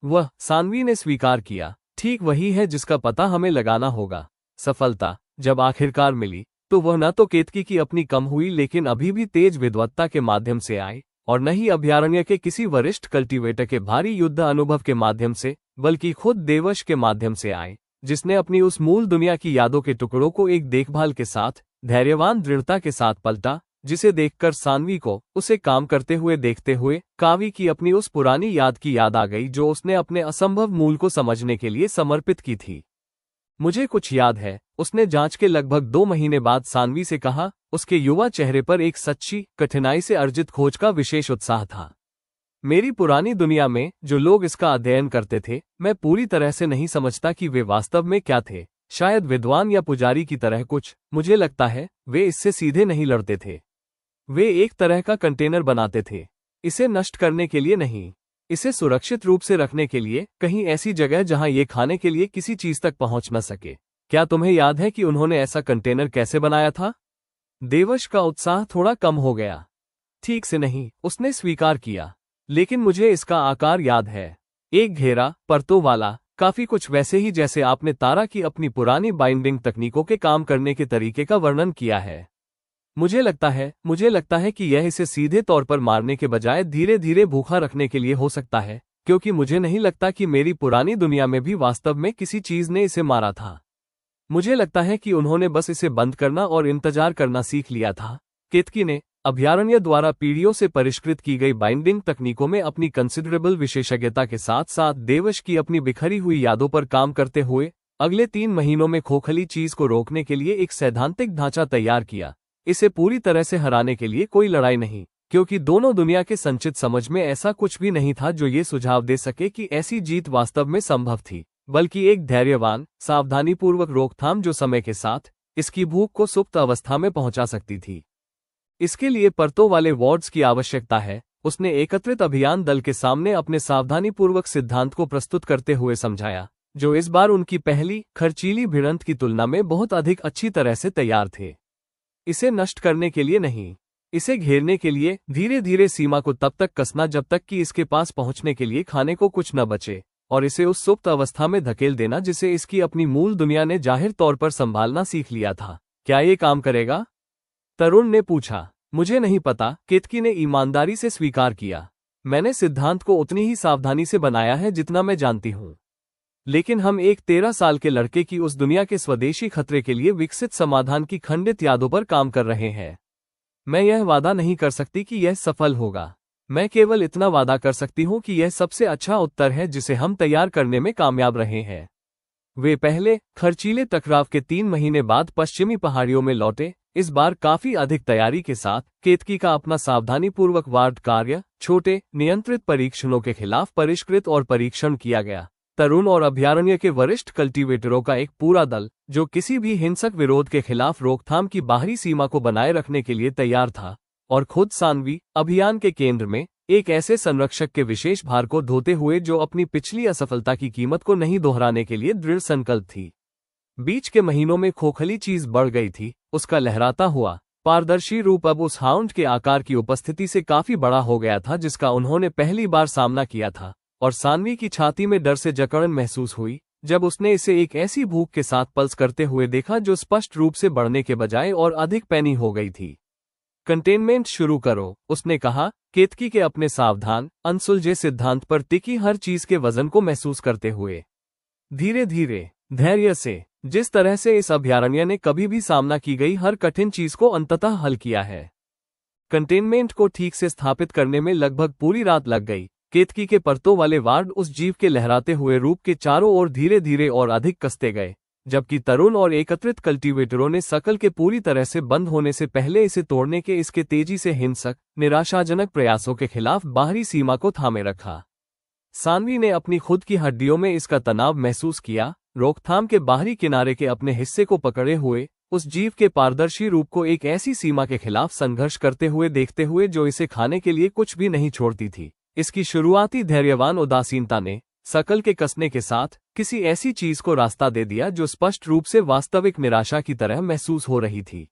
वह, सानवी ने स्वीकार किया, ठीक वही है जिसका पता हमें लगाना होगा। सफलता जब आखिरकार मिली, तो वह न तो केतकी की अपनी कम हुई लेकिन अभी भी तेज विद्वत्ता के माध्यम से आई, और न ही अभयारण्य के किसी वरिष्ठ कल्टीवेटर के भारी युद्ध अनुभव के माध्यम से, बल्कि खुद देवश के माध्यम से आए, जिसने अपनी उस मूल दुनिया की यादों के टुकड़ों को एक देखभाल के साथ, धैर्यवान दृढ़ता के साथ पलटा, जिसे देखकर सान्वी को उसे काम करते हुए देखते हुए कावी की अपनी उस पुरानी याद की याद आ गई जो उसने अपने असंभव मूल को समझने के लिए समर्पित की थी। मुझे कुछ याद है, उसने जांच के लगभग 2 महीने बाद सान्वी से कहा। उसके युवा चेहरे पर एक सच्ची, कठिनाई से अर्जित खोज का विशेष उत्साह था। मेरी पुरानी दुनिया में जो लोग इसका अध्ययन करते थे, मैं पूरी तरह से नहीं समझता कि वे वास्तव में क्या थे। शायद विद्वान या पुजारी की तरह कुछ। मुझे लगता है वे इससे सीधे नहीं लड़ते थे। वे एक तरह का कंटेनर बनाते थे, इसे नष्ट करने के लिए नहीं, इसे सुरक्षित रूप से रखने के लिए, कहीं ऐसी जगह जहां ये खाने के लिए किसी चीज तक पहुंच न सके। क्या तुम्हें याद है कि उन्होंने ऐसा कंटेनर कैसे बनाया था? देवश का उत्साह थोड़ा कम हो गया। ठीक से नहीं, उसने स्वीकार किया, लेकिन मुझे इसका आकार याद है। एक घेरा, परतों वाला, काफी कुछ वैसे ही जैसे आपने तारा की अपनी पुरानी बाइंडिंग तकनीकों के काम करने के तरीके का वर्णन किया है। मुझे लगता है कि यह इसे सीधे तौर पर मारने के बजाय धीरे धीरे भूखा रखने के लिए हो सकता है, क्योंकि मुझे नहीं लगता कि मेरी पुरानी दुनिया में भी वास्तव में किसी चीज ने इसे मारा था। मुझे लगता है कि उन्होंने बस इसे बंद करना और इंतजार करना सीख लिया था। केतकी ने अभयारण्य द्वारा पीढ़ियों से परिष्कृत की गई बाइंडिंग तकनीकों में अपनी कंसिडरेबल विशेषज्ञता के साथ साथ देवश की अपनी बिखरी हुई यादों पर काम करते हुए अगले 3 महीनों में खोखली चीज को रोकने के लिए एक सैद्धांतिक ढांचा तैयार किया। इसे पूरी तरह से हराने के लिए कोई लड़ाई नहीं, क्योंकि दोनों दुनिया के संचित समझ में ऐसा कुछ भी नहीं था जो ये सुझाव दे सके कि ऐसी जीत वास्तव में संभव थी, बल्कि एक धैर्यवान, सावधानीपूर्वक रोकथाम जो समय के साथ इसकी भूख को सुप्त अवस्था में पहुंचा सकती थी। इसके लिए परतों वाले वार्ड्स की आवश्यकता है, उसने एकत्रित अभियान दल के सामने अपने सावधानीपूर्वक सिद्धांत को प्रस्तुत करते हुए समझाया, जो इस बार उनकी पहली खर्चीली भिड़ंत की तुलना में बहुत अधिक अच्छी तरह से तैयार थे। इसे नष्ट करने के लिए नहीं, इसे घेरने के लिए, धीरे धीरे सीमा को तब तक कसना जब तक कि इसके पास पहुंचने के लिए खाने को कुछ न बचे, और इसे उस सुप्त अवस्था में धकेल देना जिसे इसकी अपनी मूल दुनिया ने जाहिर तौर पर संभालना सीख लिया था। क्या ये काम करेगा? तरुण ने पूछा। मुझे नहीं पता, केतकी ने ईमानदारी से स्वीकार किया। मैंने सिद्धांत को उतनी ही सावधानी से बनाया है जितना मैं जानती हूं। लेकिन हम एक 13 साल के लड़के की उस दुनिया के स्वदेशी खतरे के लिए विकसित समाधान की खंडित यादों पर काम कर रहे हैं। मैं यह वादा नहीं कर सकती कि यह सफल होगा। मैं केवल इतना वादा कर सकती हूं कि यह सबसे अच्छा उत्तर है जिसे हम तैयार करने में कामयाब रहे हैं। वे पहले खर्चीले टकराव के 3 महीने बाद पश्चिमी पहाड़ियों में लौटे, इस बार काफी अधिक तैयारी के साथ। केतकी का अपना सावधानीपूर्वक वार्ड कार्य, छोटे नियंत्रित परीक्षणों के खिलाफ परिष्कृत और परीक्षण किया गया। तरुण और अभयारण्य के वरिष्ठ कल्टीवेटरों का एक पूरा दल, जो किसी भी हिंसक विरोध के खिलाफ रोकथाम की बाहरी सीमा को बनाए रखने के लिए तैयार था, और खुद सान्वी अभियान के केंद्र में, एक ऐसे संरक्षक के विशेष भार को ढोते हुए जो अपनी पिछली असफलता की कीमत को नहीं दोहराने के लिए दृढ़ संकल्प थी। बीच के महीनों में खोखली चीज बढ़ गई थी, उसका लहराता हुआ पारदर्शी रूप अब उस हाउंड के आकार की उपस्थिति से काफी बड़ा हो गया था जिसका उन्होंने पहली बार सामना किया था, और सान्वी की छाती में डर से जकड़न महसूस हुई जब उसने इसे एक ऐसी भूख के साथ पल्स करते हुए देखा जो स्पष्ट रूप से बढ़ने के बजाय और अधिक पैनी हो गई थी। कंटेनमेंट शुरू करो, उसने कहा, केतकी के अपने सावधान, अनसुलझे सिद्धांत पर टिकी हर चीज के वजन को महसूस करते हुए। धीरे धीरे, धैर्य से, जिस तरह से इस अभयारण्य ने कभी भी सामना की गई हर कठिन चीज को अंततः हल किया है। कंटेनमेंट को ठीक से स्थापित करने में लगभग पूरी रात लग गई। केतकी के परतों वाले वार्ड उस जीव के लहराते हुए रूप के चारों ओर धीरे धीरे और अधिक कसते गए, जबकि तरुण और एकत्रित कल्टीवेटरों ने सकल के पूरी तरह से बंद होने से पहले इसे तोड़ने के इसके तेजी से हिंसक, निराशाजनक प्रयासों के खिलाफ बाहरी सीमा को थामे रखा। सान्वी ने अपनी खुद की हड्डियों में इसका तनाव महसूस किया, रोकथाम के बाहरी किनारे के अपने हिस्से को पकड़े हुए, उस जीव के पारदर्शी रूप को एक ऐसी सीमा के खिलाफ संघर्ष करते हुए देखते हुए जो इसे खाने के लिए कुछ भी नहीं छोड़ती थी। इसकी शुरुआती धैर्यवान उदासीनता ने, सकल के कसने के साथ, किसी ऐसी चीज को रास्ता दे दिया जो स्पष्ट रूप से वास्तविक निराशा की तरह महसूस हो रही थी।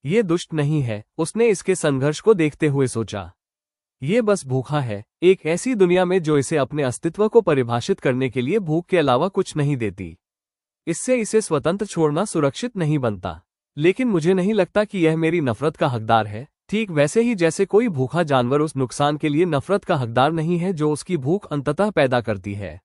ये दुष्ट नहीं है, उसने इसके संघर्ष को देखते हुए सोचा। ये बस भूखा है, एक ऐसी दुनिया में जो इसे अपने अस्तित्व को परिभाषित करने के लिए भूख के अलावा कुछ नहीं देती। इससे इसे स्वतंत्र छोड़ना सुरक्षित नहीं बनता। लेकिन मुझे नहीं लगता कि यह मेरी नफरत का हकदार है, ठीक वैसे ही जैसे कोई भूखा जानवर उस नुकसान के लिए नफरत का हकदार नहीं है जो उसकी भूख अंततः पैदा करती है।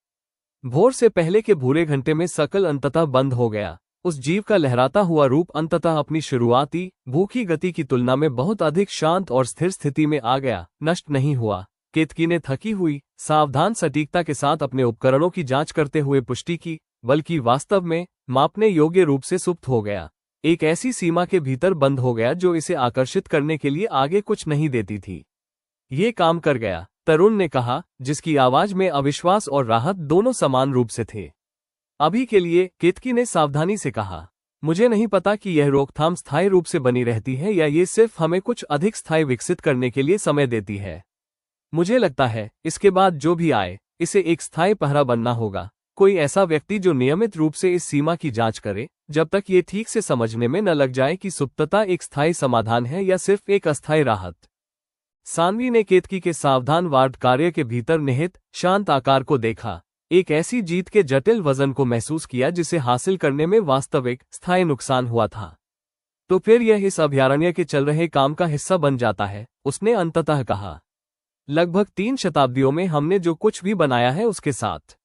भोर से पहले के भूरे घंटे में सकल अंततः बंद हो गया। उस जीव का लहराता हुआ रूप अंततः अपनी शुरुआती भूखी गति की तुलना में बहुत अधिक शांत और स्थिर स्थिति में आ गया, नष्ट नहीं हुआ। केतकी ने थकी हुई, सावधान सटीकता के साथ अपने उपकरणों की जांच करते हुए पुष्टि की, बल्कि वास्तव में मापने योग्य रूप से सुप्त हो गया। एक ऐसी सीमा के भीतर बंद हो गया जो इसे आकर्षित करने के लिए आगे कुछ नहीं देती थी। ये काम कर गया, तरुण ने कहा, जिसकी आवाज में अविश्वास और राहत दोनों समान रूप से थे। अभी के लिए, केतकी ने सावधानी से कहा, मुझे नहीं पता कि यह रोकथाम स्थायी रूप से बनी रहती है या ये सिर्फ हमें कुछ अधिक स्थायी विकसित करने के लिए समय देती है। मुझे लगता है, इसके बाद जो भी आए, इसे एक स्थायी पहरा बनना होगा। कोई ऐसा व्यक्ति जो नियमित रूप से इस सीमा की जांच करे, जब तक ये ठीक से समझने में न लग जाए कि सुप्तता एक स्थायी समाधान है या सिर्फ एक अस्थायी राहत। सान्वी ने केतकी के सावधान वार्ड कार्य के भीतर निहित शांत आकार को देखा, एक ऐसी जीत के जटिल वजन को महसूस किया जिसे हासिल करने में वास्तविक स्थायी नुकसान हुआ था। तो फिर यह इस अभयारण्य के चल रहे काम का हिस्सा बन जाता है, उसने अंततः कहा। लगभग 3 शताब्दियों में हमने जो कुछ भी बनाया है उसके साथ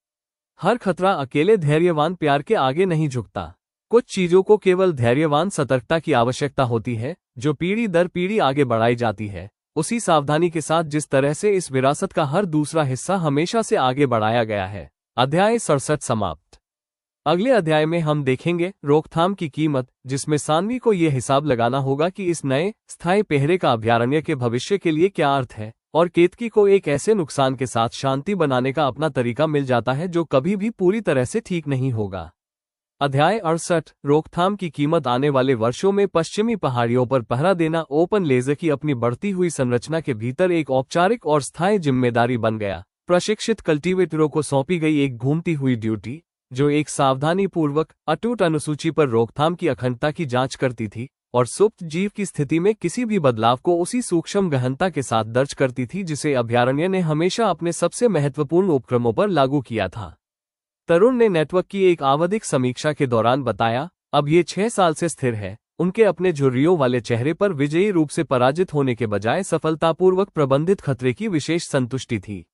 हर खतरा अकेले धैर्यवान प्यार के आगे नहीं झुकता। कुछ चीजों को केवल धैर्यवान सतर्कता की आवश्यकता होती है, जो पीढ़ी दर पीढ़ी आगे बढ़ाई जाती है, उसी सावधानी के साथ जिस तरह से इस विरासत का हर दूसरा हिस्सा हमेशा से आगे बढ़ाया गया है। अध्याय 67 समाप्त। अगले अध्याय में हम देखेंगे रोकथाम की कीमत, जिसमें सान्वी को यह हिसाब लगाना होगा कि इस नए स्थायी पहरे का अभयारण्य के भविष्य के लिए क्या अर्थ है, और केतकी को एक ऐसे नुकसान के साथ शांति बनाने का अपना तरीका मिल जाता है जो कभी भी पूरी तरह से ठीक नहीं होगा। अध्याय 68 रोकथाम की कीमत। आने वाले वर्षों में पश्चिमी पहाड़ियों पर पहरा देना ओपन लेजर की अपनी बढ़ती हुई संरचना के भीतर एक औपचारिक और स्थायी जिम्मेदारी बन गया। प्रशिक्षित कल्टीवेटरों को सौंपी गई एक घूमती हुई ड्यूटी, जो एक सावधानीपूर्वक अटूट अनुसूची पर रोकथाम की अखंडता की जांच करती थी और सुप्त जीव की स्थिति में किसी भी बदलाव को उसी सूक्ष्म गहनता के साथ दर्ज करती थी जिसे अभयारण्य ने हमेशा अपने सबसे महत्वपूर्ण उपक्रमों पर लागू किया था। तरुण ने नेटवर्क की एक आवधिक समीक्षा के दौरान बताया, अब ये 6 साल से स्थिर है। उनके अपने झुर्रियों वाले चेहरे पर विजयी रूप से पराजित होने के बजाय सफलतापूर्वक प्रबंधित खतरे की विशेष संतुष्टि थी।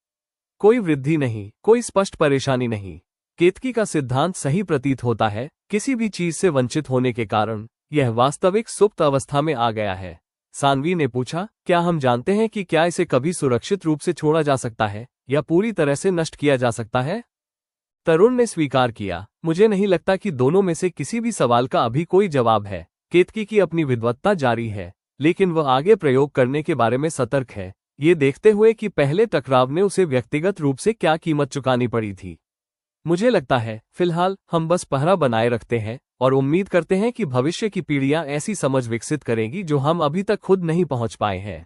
कोई वृद्धि नहीं, कोई स्पष्ट परेशानी नहीं। केतकी का सिद्धांत सही प्रतीत होता है, किसी भी चीज से वंचित होने के कारण यह वास्तविक सुप्त अवस्था में आ गया है। सान्वी ने पूछा, क्या हम जानते हैं कि क्या इसे कभी सुरक्षित रूप से छोड़ा जा सकता है या पूरी तरह से नष्ट किया जा सकता है? तरुण ने स्वीकार किया, मुझे नहीं लगता कि दोनों में से किसी भी सवाल का अभी कोई जवाब है। केतकी की अपनी विद्वत्ता जारी है, लेकिन वह आगे प्रयोग करने के बारे में सतर्क है, ये देखते हुए कि पहले टकराव में उसे व्यक्तिगत रूप से क्या कीमत चुकानी पड़ी थी। मुझे लगता है, फिलहाल हम बस पहरा बनाए रखते हैं और उम्मीद करते हैं कि भविष्य की पीढ़ियां ऐसी समझ विकसित करेंगी जो हम अभी तक खुद नहीं पहुंच पाए हैं।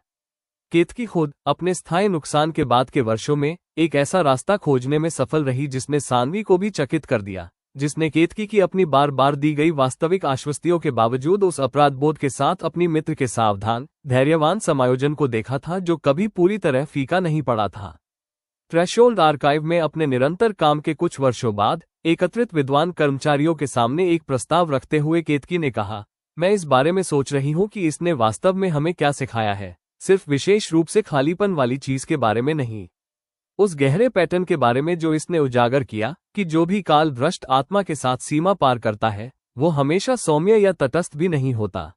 केतकी खुद अपने स्थायी नुकसान के बाद के वर्षों में एक ऐसा रास्ता खोजने में सफल रही जिसने सान्वी को भी चकित कर दिया, जिसने केतकी की अपनी बार बार दी गई वास्तविक आश्वस्तियों के बावजूद उस अपराध बोध के साथ अपनी मित्र के सावधान, धैर्यवान समायोजन को देखा था जो कभी पूरी तरह फीका नहीं पड़ा था। थ्रेशोल्ड आर्काइव में अपने निरंतर काम के कुछ वर्षों बाद एकत्रित विद्वान कर्मचारियों के सामने एक प्रस्ताव रखते हुए केतकी ने कहा, मैं इस बारे में सोच रही हूं कि इसने वास्तव में हमें क्या सिखाया है, सिर्फ विशेष रूप से खालीपन वाली चीज के बारे में नहीं, उस गहरे पैटर्न के बारे में जो इसने उजागर किया कि जो भी काल भ्रष्ट आत्मा के साथ सीमा पार करता है वो हमेशा सौम्य या तटस्थ भी नहीं होता।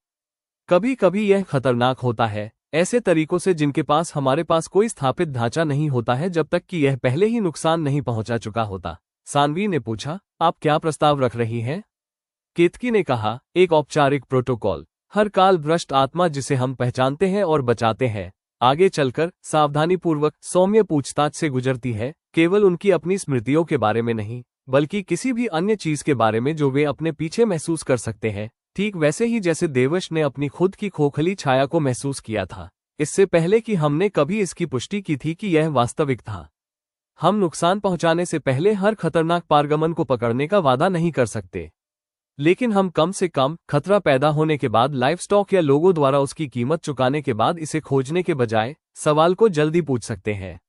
कभी कभी यह खतरनाक होता है, ऐसे तरीकों से जिनके पास हमारे पास कोई स्थापित ढांचा नहीं होता है जब तक कि यह पहले ही नुकसान नहीं पहुंचा चुका होता। सान्वी ने पूछा, आप क्या प्रस्ताव रख रही हैं? केतकी ने कहा, एक औपचारिक प्रोटोकॉल। हर काल भ्रष्ट आत्मा जिसे हम पहचानते हैं और बचाते हैं, आगे चलकर सावधानीपूर्वक सौम्य पूछताछ से गुजरती है, केवल उनकी अपनी स्मृतियों के बारे में नहीं, बल्कि किसी भी अन्य चीज के बारे में जो वे अपने पीछे महसूस कर सकते हैं, ठीक वैसे ही जैसे देवश ने अपनी खुद की खोखली छाया को महसूस किया था, इससे पहले कि हमने कभी इसकी पुष्टि की थी कि यह वास्तविक था। हम नुकसान पहुंचाने से पहले हर खतरनाक पारगमन को पकड़ने का वादा नहीं कर सकते, लेकिन हम कम से कम खतरा पैदा होने के बाद लाइवस्टॉक या लोगों द्वारा उसकी कीमत चुकाने के बाद इसे खोजने के बजाय सवाल को जल्दी पूछ सकते हैं।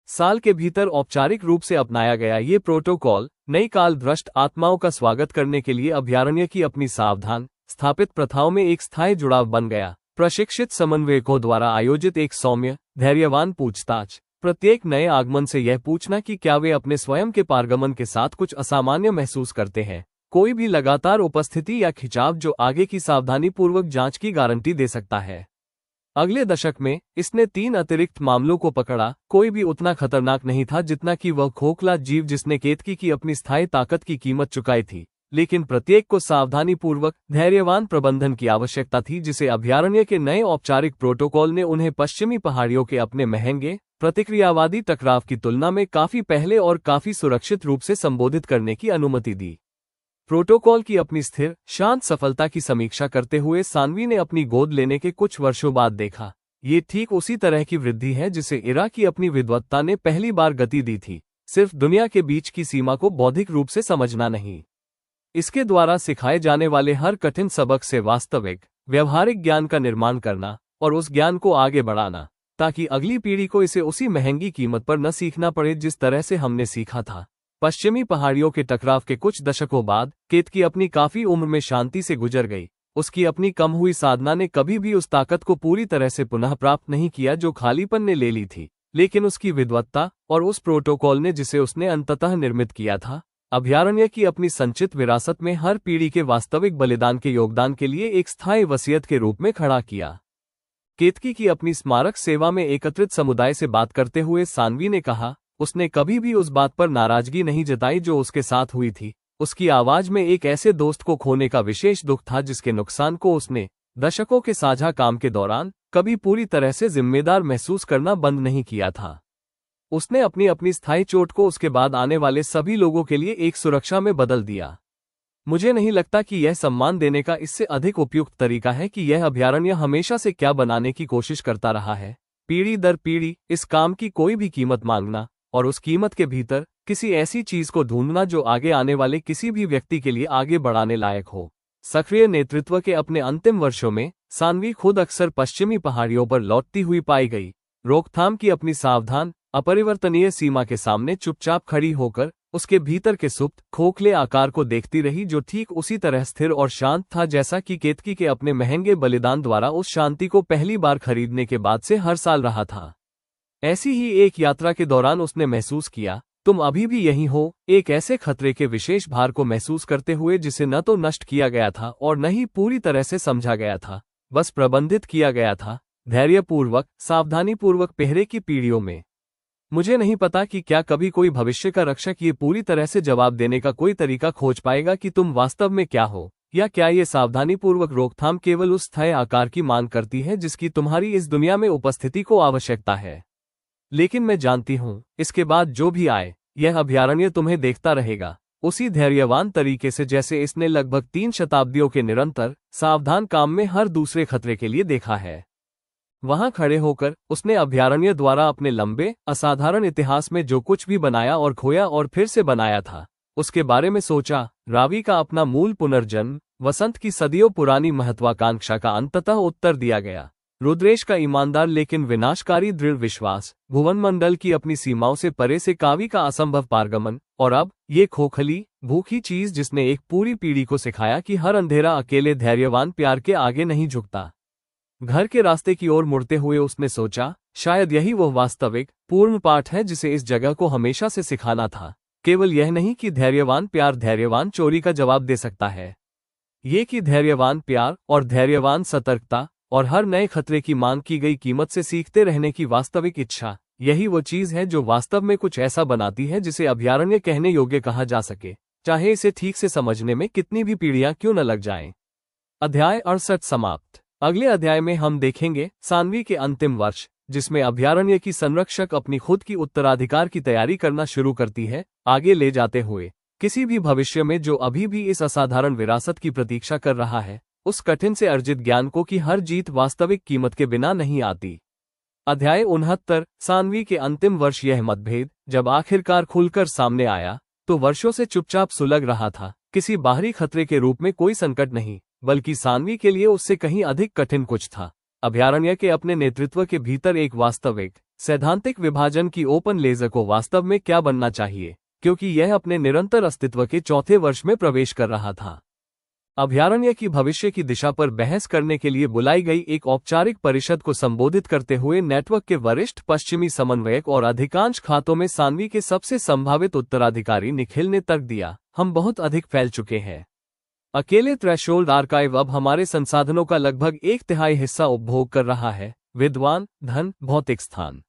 साल के भीतर औपचारिक रूप से अपनाया गया ये प्रोटोकॉल नई काल भ्रष्ट आत्माओं का स्वागत करने के लिए अभयारण्य की अपनी सावधान स्थापित प्रथाओं में एक स्थायी जुड़ाव बन गया, प्रशिक्षित समन्वयकों द्वारा आयोजित एक सौम्य, धैर्यवान पूछताछ। प्रत्येक नए आगमन से यह पूछना कि क्या वे अपने स्वयं के पारगमन के साथ कुछ असामान्य महसूस करते हैं। कोई भी लगातार उपस्थिति या खिंचाव जो आगे की सावधानीपूर्वक जांच की गारंटी दे सकता है। अगले दशक में इसने 3 अतिरिक्त मामलों को पकड़ा। कोई भी उतना खतरनाक नहीं था जितना कि वह खोखला जीव जिसने केतकी की अपनी स्थायी ताकत की कीमत चुकाई थी, लेकिन प्रत्येक को सावधानीपूर्वक, धैर्यवान प्रबंधन की आवश्यकता थी जिसे अभयारण्य के नए औपचारिक प्रोटोकॉल ने उन्हें पश्चिमी पहाड़ियों के अपने महंगे, प्रतिक्रियावादी टकराव की तुलना में काफी पहले और काफी सुरक्षित रूप से संबोधित करने की अनुमति दी। प्रोटोकॉल की अपनी स्थिर, शांत सफलता की समीक्षा करते हुए सान्वी ने अपनी गोद लेने के कुछ वर्षों बाद देखा, ये ठीक उसी तरह की वृद्धि है जिसे इरा की अपनी विद्वत्ता ने पहली बार गति दी थी, सिर्फ दुनिया के बीच की सीमा को बौद्धिक रूप से समझना नहीं। इसके द्वारा सिखाए जाने वाले हर कठिन सबक से वास्तविक, व्यवहारिक ज्ञान का निर्माण करना और उस ज्ञान को आगे बढ़ाना, ताकि अगली पीढ़ी को इसे उसी महंगी कीमत पर न सीखना पड़े जिस तरह से हमने सीखा था। पश्चिमी पहाड़ियों के टकराव के कुछ दशकों बाद केतकी अपनी काफी उम्र में शांति से गुजर गई। उसकी अपनी कम हुई साधना ने कभी भी उस ताकत को पूरी तरह से पुनः प्राप्त नहीं किया जो खालीपन ने ले ली थी, लेकिन उसकी विद्वत्ता और उस प्रोटोकॉल ने जिसे उसने अंततः निर्मित किया था, अभयारण्य की अपनी संचित विरासत में हर पीढ़ी के वास्तविक बलिदान के योगदान के लिए एक स्थायी वसीयत के रूप में खड़ा किया। केतकी की अपनी स्मारक सेवा में एकत्रित समुदाय से बात करते हुए सान्वी ने कहा, उसने कभी भी उस बात पर नाराजगी नहीं जताई जो उसके साथ हुई थी। उसकी आवाज में एक ऐसे दोस्त को खोने का विशेष दुख था जिसके नुकसान को उसने दशकों के साझा काम के दौरान कभी पूरी तरह से जिम्मेदार महसूस करना बंद नहीं किया था। उसने अपनी स्थायी चोट को उसके बाद आने वाले सभी लोगों के लिए एक सुरक्षा में बदल दिया। मुझे नहीं लगता कि यह सम्मान देने का इससे अधिक उपयुक्त तरीका है कि यह अभयारण्य हमेशा से क्या बनाने की कोशिश करता रहा है, पीढ़ी दर पीढ़ी इस काम की कोई भी कीमत मांगना और उस कीमत के भीतर किसी ऐसी चीज को ढूंढना जो आगे आने वाले किसी भी व्यक्ति के लिए आगे बढ़ाने लायक हो। सक्रिय नेतृत्व के अपने अंतिम वर्षों में सान्वी खुद अक्सर पश्चिमी पहाड़ियों पर लौटती हुई पाई गई, रोकथाम की अपनी सावधान, अपरिवर्तनीय सीमा के सामने चुपचाप खड़ी होकर उसके भीतर के सुप्त, खोखले आकार को देखती रही जो ठीक उसी तरह स्थिर और शांत था जैसा कि केतकी के अपने महंगे बलिदान द्वारा उस शांति को पहली बार खरीदने के बाद से हर साल रहा था। ऐसी ही एक यात्रा के दौरान उसने महसूस किया, तुम अभी भी यहीं हो, एक ऐसे खतरे के विशेष भार को महसूस करते हुए जिसे न तो नष्ट किया गया था और न ही पूरी तरह से समझा गया था, बस प्रबंधित किया गया था, धैर्यपूर्वक, सावधानीपूर्वक पहरे की पीढ़ियों में। मुझे नहीं पता कि क्या कभी कोई भविष्य का रक्षक ये पूरी तरह से जवाब देने का कोई तरीका खोज पाएगा कि तुम वास्तव में क्या हो, या क्या ये सावधानीपूर्वक रोकथाम केवल उस स्थायी आकार की मांग करती है जिसकी तुम्हारी इस दुनिया में उपस्थिति को आवश्यकता है। लेकिन मैं जानती हूं, इसके बाद जो भी आए, यह अभयारण्य तुम्हें देखता रहेगा, उसी धैर्यवान तरीके से जैसे इसने लगभग 3 शताब्दियों के निरंतर, सावधान काम में हर दूसरे खतरे के लिए देखा है। वहां खड़े होकर उसने अभयारण्य द्वारा अपने लंबे, असाधारण इतिहास में जो कुछ भी बनाया और खोया और फिर से बनाया था, उसके बारे में सोचा। रावी का अपना मूल पुनर्जन्म, वसंत की सदियों पुरानी महत्वाकांक्षा का अंततः उत्तर दिया गया, रुद्रेश का ईमानदार लेकिन विनाशकारी दृढ़ विश्वास, भुवनमंडल की अपनी सीमाओं से परे से कावी का असंभव पारगमन, और अब ये खोखली, भूखी चीज जिसने एक पूरी पीढ़ी को सिखाया कि हर अंधेरा अकेले धैर्यवान प्यार के आगे नहीं झुकता। घर के रास्ते की ओर मुड़ते हुए उसने सोचा, शायद यही वो वास्तविक, पूर्ण पाठ है जिसे इस जगह को हमेशा से सिखाना था। केवल यह नहीं कि धैर्यवान प्यार धैर्यवान चोरी का जवाब दे सकता है, ये कि धैर्यवान प्यार और धैर्यवान सतर्कता और हर नए खतरे की मांग की गई कीमत से सीखते रहने की वास्तविक इच्छा, यही वो चीज है जो वास्तव में कुछ ऐसा बनाती है जिसे अभयारण्य कहने योग्य कहा जा सके, चाहे इसे ठीक से समझने में कितनी भी पीढ़ियां क्यों न लग जाएं। अध्याय 68 समाप्त। अगले अध्याय में हम देखेंगे सान्वी के अंतिम वर्ष, जिसमें अभयारण्य की संरक्षक अपनी खुद की उत्तराधिकार की तैयारी करना शुरू करती है, आगे ले जाते हुए किसी भी भविष्य में जो अभी भी इस असाधारण विरासत की प्रतीक्षा कर रहा है, उस कठिन से अर्जित ज्ञान को कि हर जीत वास्तविक कीमत के बिना नहीं आती। अध्याय 69 सान्वी के अंतिम वर्ष। यह मतभेद जब आखिरकार खुलकर सामने आया तो वर्षों से चुपचाप सुलग रहा था, किसी बाहरी खतरे के रूप में कोई संकट नहीं, बल्कि सान्वी के लिए उससे कहीं अधिक कठिन कुछ था। अभयारण्य के अपने नेतृत्व के भीतर एक वास्तविक, सैद्धांतिक विभाजन की ओपन लेजर को वास्तव में क्या बनना चाहिए, क्योंकि यह अपने निरंतर अस्तित्व के चौथे वर्ष में प्रवेश कर रहा था। अभयारण्य की भविष्य की दिशा पर बहस करने के लिए बुलाई गई एक औपचारिक परिषद को संबोधित करते हुए नेटवर्क के वरिष्ठ पश्चिमी समन्वयक और अधिकांश खातों में सान्वी के सबसे संभावित उत्तराधिकारी निखिल ने तर्क दिया, हम बहुत अधिक फैल चुके हैं। अकेले थ्रेशोल्ड आर्काइव अब हमारे संसाधनों का लगभग 1/3 हिस्सा उपभोग कर रहा है, विद्वान, धन, भौतिक स्थान।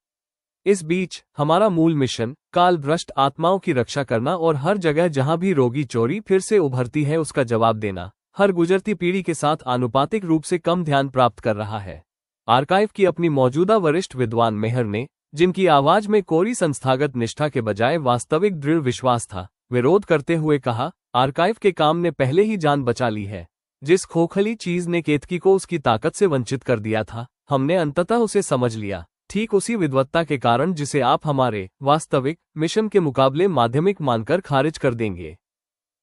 इस बीच हमारा मूल मिशन काल भ्रष्ट आत्माओं की रक्षा करना और हर जगह जहां भी रोगी चोरी फिर से उभरती है उसका जवाब देना, हर गुजरती पीढ़ी के साथ आनुपातिक रूप से कम ध्यान प्राप्त कर रहा है। आर्काइव की अपनी मौजूदा वरिष्ठ विद्वान मेहर ने, जिनकी आवाज में कोरी संस्थागत निष्ठा के बजाय वास्तविक दृढ़ विश्वास था, विरोध करते हुए कहा, आर्काइव के काम ने पहले ही जान बचा ली है। जिस खोखली चीज ने केतकी को उसकी ताकत से वंचित कर दिया था, हमने अंततः उसे समझ लिया, ठीक उसी विद्वत्ता के कारण जिसे आप हमारे वास्तविक मिशन के मुकाबले माध्यमिक मानकर खारिज कर देंगे।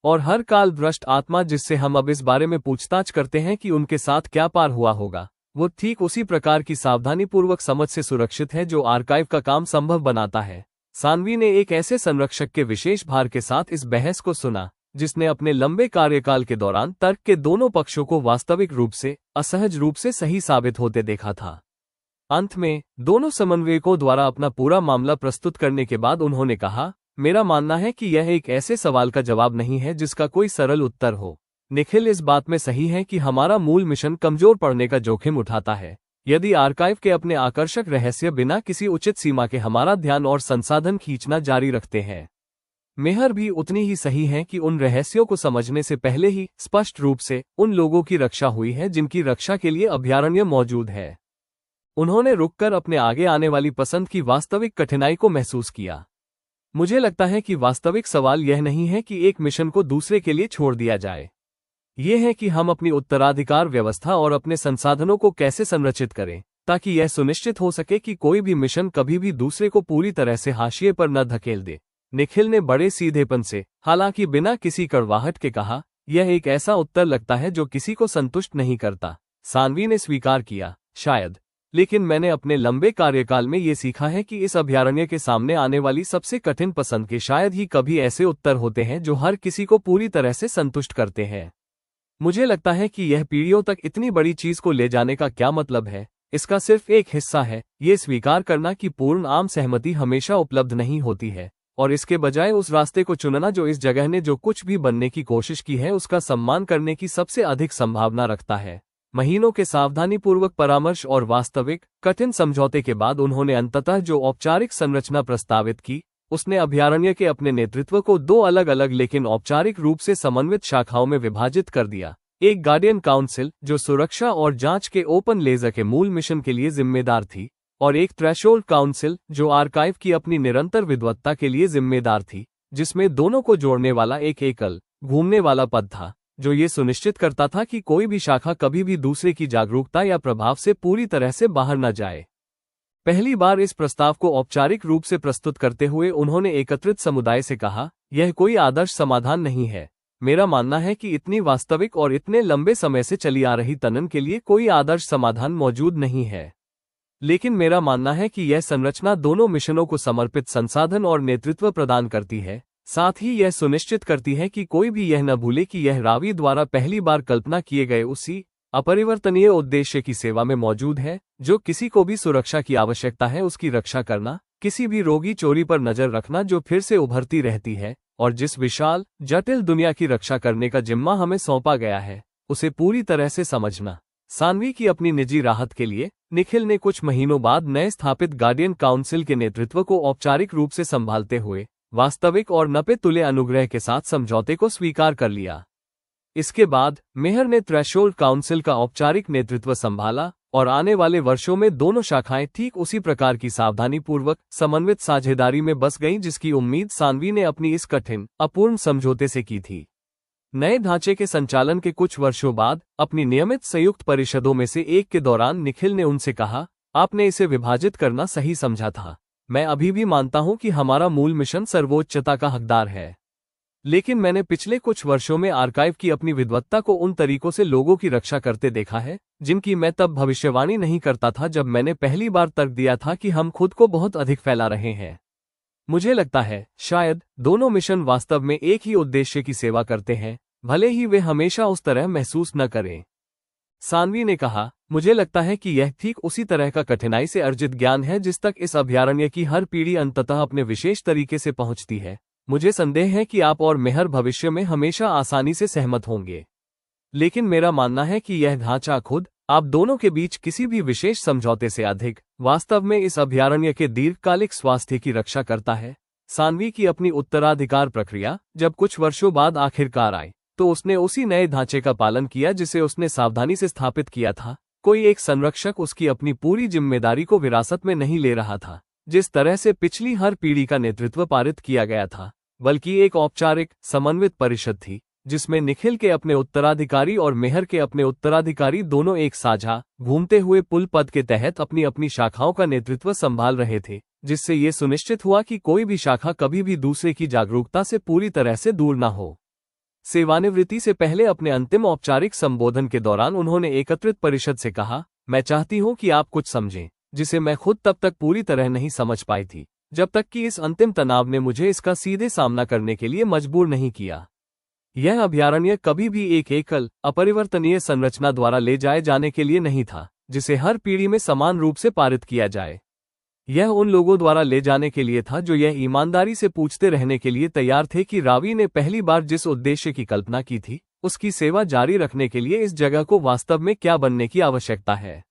और हर काल भ्रष्ट आत्मा जिससे हम अब इस बारे में पूछताछ करते हैं कि उनके साथ क्या पार हुआ होगा, वो ठीक उसी प्रकार की सावधानीपूर्वक समझ से सुरक्षित है जो आर्काइव का काम संभव बनाता है। सान्वी ने एक ऐसे संरक्षक के विशेष भार के साथ इस बहस को सुना, जिसने अपने लंबे कार्यकाल के दौरान तर्क के दोनों पक्षों को वास्तविक रूप से असहज रूप से सही साबित होते देखा था। अंत में दोनों समन्वयकों द्वारा अपना पूरा मामला प्रस्तुत करने के बाद उन्होंने कहा, मेरा मानना है कि यह एक ऐसे सवाल का जवाब नहीं है जिसका कोई सरल उत्तर हो। निखिल इस बात में सही है कि हमारा मूल मिशन कमजोर पड़ने का जोखिम उठाता है यदि आर्काइव के अपने आकर्षक रहस्य बिना किसी उचित सीमा के हमारा ध्यान और संसाधन खींचना जारी रखते हैं। मेहर भी उतनी ही सही है कि उन रहस्यों को समझने से पहले ही स्पष्ट रूप से उन लोगों की रक्षा हुई है जिनकी रक्षा के लिए अभयारण्य मौजूद है। उन्होंने रुककर अपने आगे आने वाली पसंद की वास्तविक कठिनाई को महसूस किया। मुझे लगता है कि वास्तविक सवाल यह नहीं है कि एक मिशन को दूसरे के लिए छोड़ दिया जाए। यह है कि हम अपनी उत्तराधिकार व्यवस्था और अपने संसाधनों को कैसे संरचित करें ताकि यह सुनिश्चित हो सके कि कोई भी मिशन कभी भी दूसरे को पूरी तरह से हाशिए पर न धकेल दे। निखिल ने बड़े सीधेपन से, हालांकि बिना किसी कड़वाहट के कहा, यह एक ऐसा उत्तर लगता है जो किसी को संतुष्ट नहीं करता। सान्वी ने स्वीकार किया, शायद, लेकिन मैंने अपने लंबे कार्यकाल में ये सीखा है कि इस अभयारण्य के सामने आने वाली सबसे कठिन पसंद के शायद ही कभी ऐसे उत्तर होते हैं जो हर किसी को पूरी तरह से संतुष्ट करते हैं। मुझे लगता है कि यह पीढ़ियों तक इतनी बड़ी चीज को ले जाने का क्या मतलब है, इसका सिर्फ एक हिस्सा है, ये स्वीकार करना कि पूर्ण आम सहमति हमेशा उपलब्ध नहीं होती है, और इसके बजाय उस रास्ते को चुनना जो इस जगह ने जो कुछ भी बनने की कोशिश की है उसका सम्मान करने की सबसे अधिक संभावना रखता है। महीनों के सावधानीपूर्वक परामर्श और वास्तविक कठिन समझौते के बाद उन्होंने अंततः जो औपचारिक संरचना प्रस्तावित की, उसने अभयारण्य के अपने नेतृत्व को दो अलग अलग लेकिन औपचारिक रूप से समन्वित शाखाओं में विभाजित कर दिया। एक गार्डियन काउंसिल जो सुरक्षा और जांच के ओपन लेजर के मूल मिशन के लिए जिम्मेदार थी, और एक थ्रेशोल्ड काउंसिल जो आर्काइव की अपनी निरंतर विद्वत्ता के लिए जिम्मेदार थी, जिसमें दोनों को जोड़ने वाला एक एकल घूमने वाला पद था जो ये सुनिश्चित करता था कि कोई भी शाखा कभी भी दूसरे की जागरूकता या प्रभाव से पूरी तरह से बाहर न जाए। पहली बार इस प्रस्ताव को औपचारिक रूप से प्रस्तुत करते हुए उन्होंने एकत्रित समुदाय से कहा, यह कोई आदर्श समाधान नहीं है। मेरा मानना है कि इतनी वास्तविक और इतने लंबे समय से चली आ रही तनन के लिए कोई आदर्श समाधान मौजूद नहीं है, लेकिन मेरा मानना है कि यह संरचना दोनों मिशनों को समर्पित संसाधन और नेतृत्व प्रदान करती है, साथ ही यह सुनिश्चित करती है कि कोई भी यह न भूले कि यह रावी द्वारा पहली बार कल्पना किए गए उसी अपरिवर्तनीय उद्देश्य की सेवा में मौजूद है जो किसी को भी सुरक्षा की आवश्यकता है उसकी रक्षा करना, किसी भी रोगी चोरी पर नजर रखना जो फिर से उभरती रहती है, और जिस विशाल जटिल दुनिया की रक्षा करने का जिम्मा हमें सौंपा गया है उसे पूरी तरह से समझना। सान्वी की अपनी निजी राहत के लिए निखिल ने कुछ महीनों बाद नए स्थापित गार्डियन काउंसिल के नेतृत्व को औपचारिक रूप से संभालते हुए वास्तविक और नपे तुले अनुग्रह के साथ समझौते को स्वीकार कर लिया। इसके बाद मेहर ने थ्रेशोल्ड काउंसिल का औपचारिक नेतृत्व संभाला और आने वाले वर्षों में दोनों शाखाएं ठीक उसी प्रकार की सावधानीपूर्वक समन्वित साझेदारी में बस गईं जिसकी उम्मीद सान्वी ने अपनी इस कठिन अपूर्ण समझौते से की थी। नए ढांचे के संचालन के कुछ वर्षों बाद अपनी नियमित संयुक्त परिषदों में से एक के दौरान निखिल ने उनसे कहा, आपने इसे विभाजित करना सही समझा था। मैं अभी भी मानता हूं कि हमारा मूल मिशन सर्वोच्चता का हकदार है, लेकिन मैंने पिछले कुछ वर्षों में आर्काइव की अपनी विद्वत्ता को उन तरीकों से लोगों की रक्षा करते देखा है जिनकी मैं तब भविष्यवाणी नहीं करता था जब मैंने पहली बार तर्क दिया था कि हम खुद को बहुत अधिक फैला रहे हैं। मुझे लगता है शायद दोनों मिशन वास्तव में एक ही उद्देश्य की सेवा करते हैं, भले ही वे हमेशा उस तरह महसूस न करें। सानवी ने कहा, मुझे लगता है कि यह ठीक उसी तरह का कठिनाई से अर्जित ज्ञान है जिस तक इस अभयारण्य की हर पीढ़ी अंततः अपने विशेष तरीके से पहुंचती है। मुझे संदेह है कि आप और मेहर भविष्य में हमेशा आसानी से सहमत होंगे, लेकिन मेरा मानना है कि यह ढांचा खुद आप दोनों के बीच किसी भी विशेष समझौते से अधिक वास्तव में इस अभयारण्य के दीर्घकालिक स्वास्थ्य की रक्षा करता है। सानवी की अपनी उत्तराधिकार प्रक्रिया जब कुछ वर्षों बाद आखिरकार आई, तो उसने उसी नए ढांचे का पालन किया जिसे उसने सावधानी से स्थापित किया था। कोई एक संरक्षक उसकी अपनी पूरी जिम्मेदारी को विरासत में नहीं ले रहा था, जिस तरह से पिछली हर पीढ़ी का नेतृत्व पारित किया गया था, बल्कि एक औपचारिक समन्वित परिषद थी जिसमें निखिल के अपने उत्तराधिकारी और मेहर के अपने उत्तराधिकारी दोनों एक साझा घूमते हुए पुल पद के तहत अपनी अपनी शाखाओं का नेतृत्व संभाल रहे थे, जिससे ये सुनिश्चित हुआ कि कोई भी शाखा कभी भी दूसरे की जागरूकता से पूरी तरह से दूर न हो। सेवानिवृत्ति से पहले अपने अंतिम औपचारिक संबोधन के दौरान उन्होंने एकत्रित परिषद से कहा, मैं चाहती हूं कि आप कुछ समझें जिसे मैं खुद तब तक पूरी तरह नहीं समझ पाई थी, जब तक कि इस अंतिम तनाव ने मुझे इसका सीधे सामना करने के लिए मजबूर नहीं किया। यह अभयारण्य कभी भी एक एकल अपरिवर्तनीय संरचना द्वारा ले जाए जाने के लिए नहीं था जिसे हर पीढ़ी में समान रूप से पारित किया जाए। यह उन लोगों द्वारा ले जाने के लिए था जो यह ईमानदारी से पूछते रहने के लिए तैयार थे कि रावी ने पहली बार जिस उद्देश्य की कल्पना की थी उसकी सेवा जारी रखने के लिए इस जगह को वास्तव में क्या बनने की आवश्यकता है।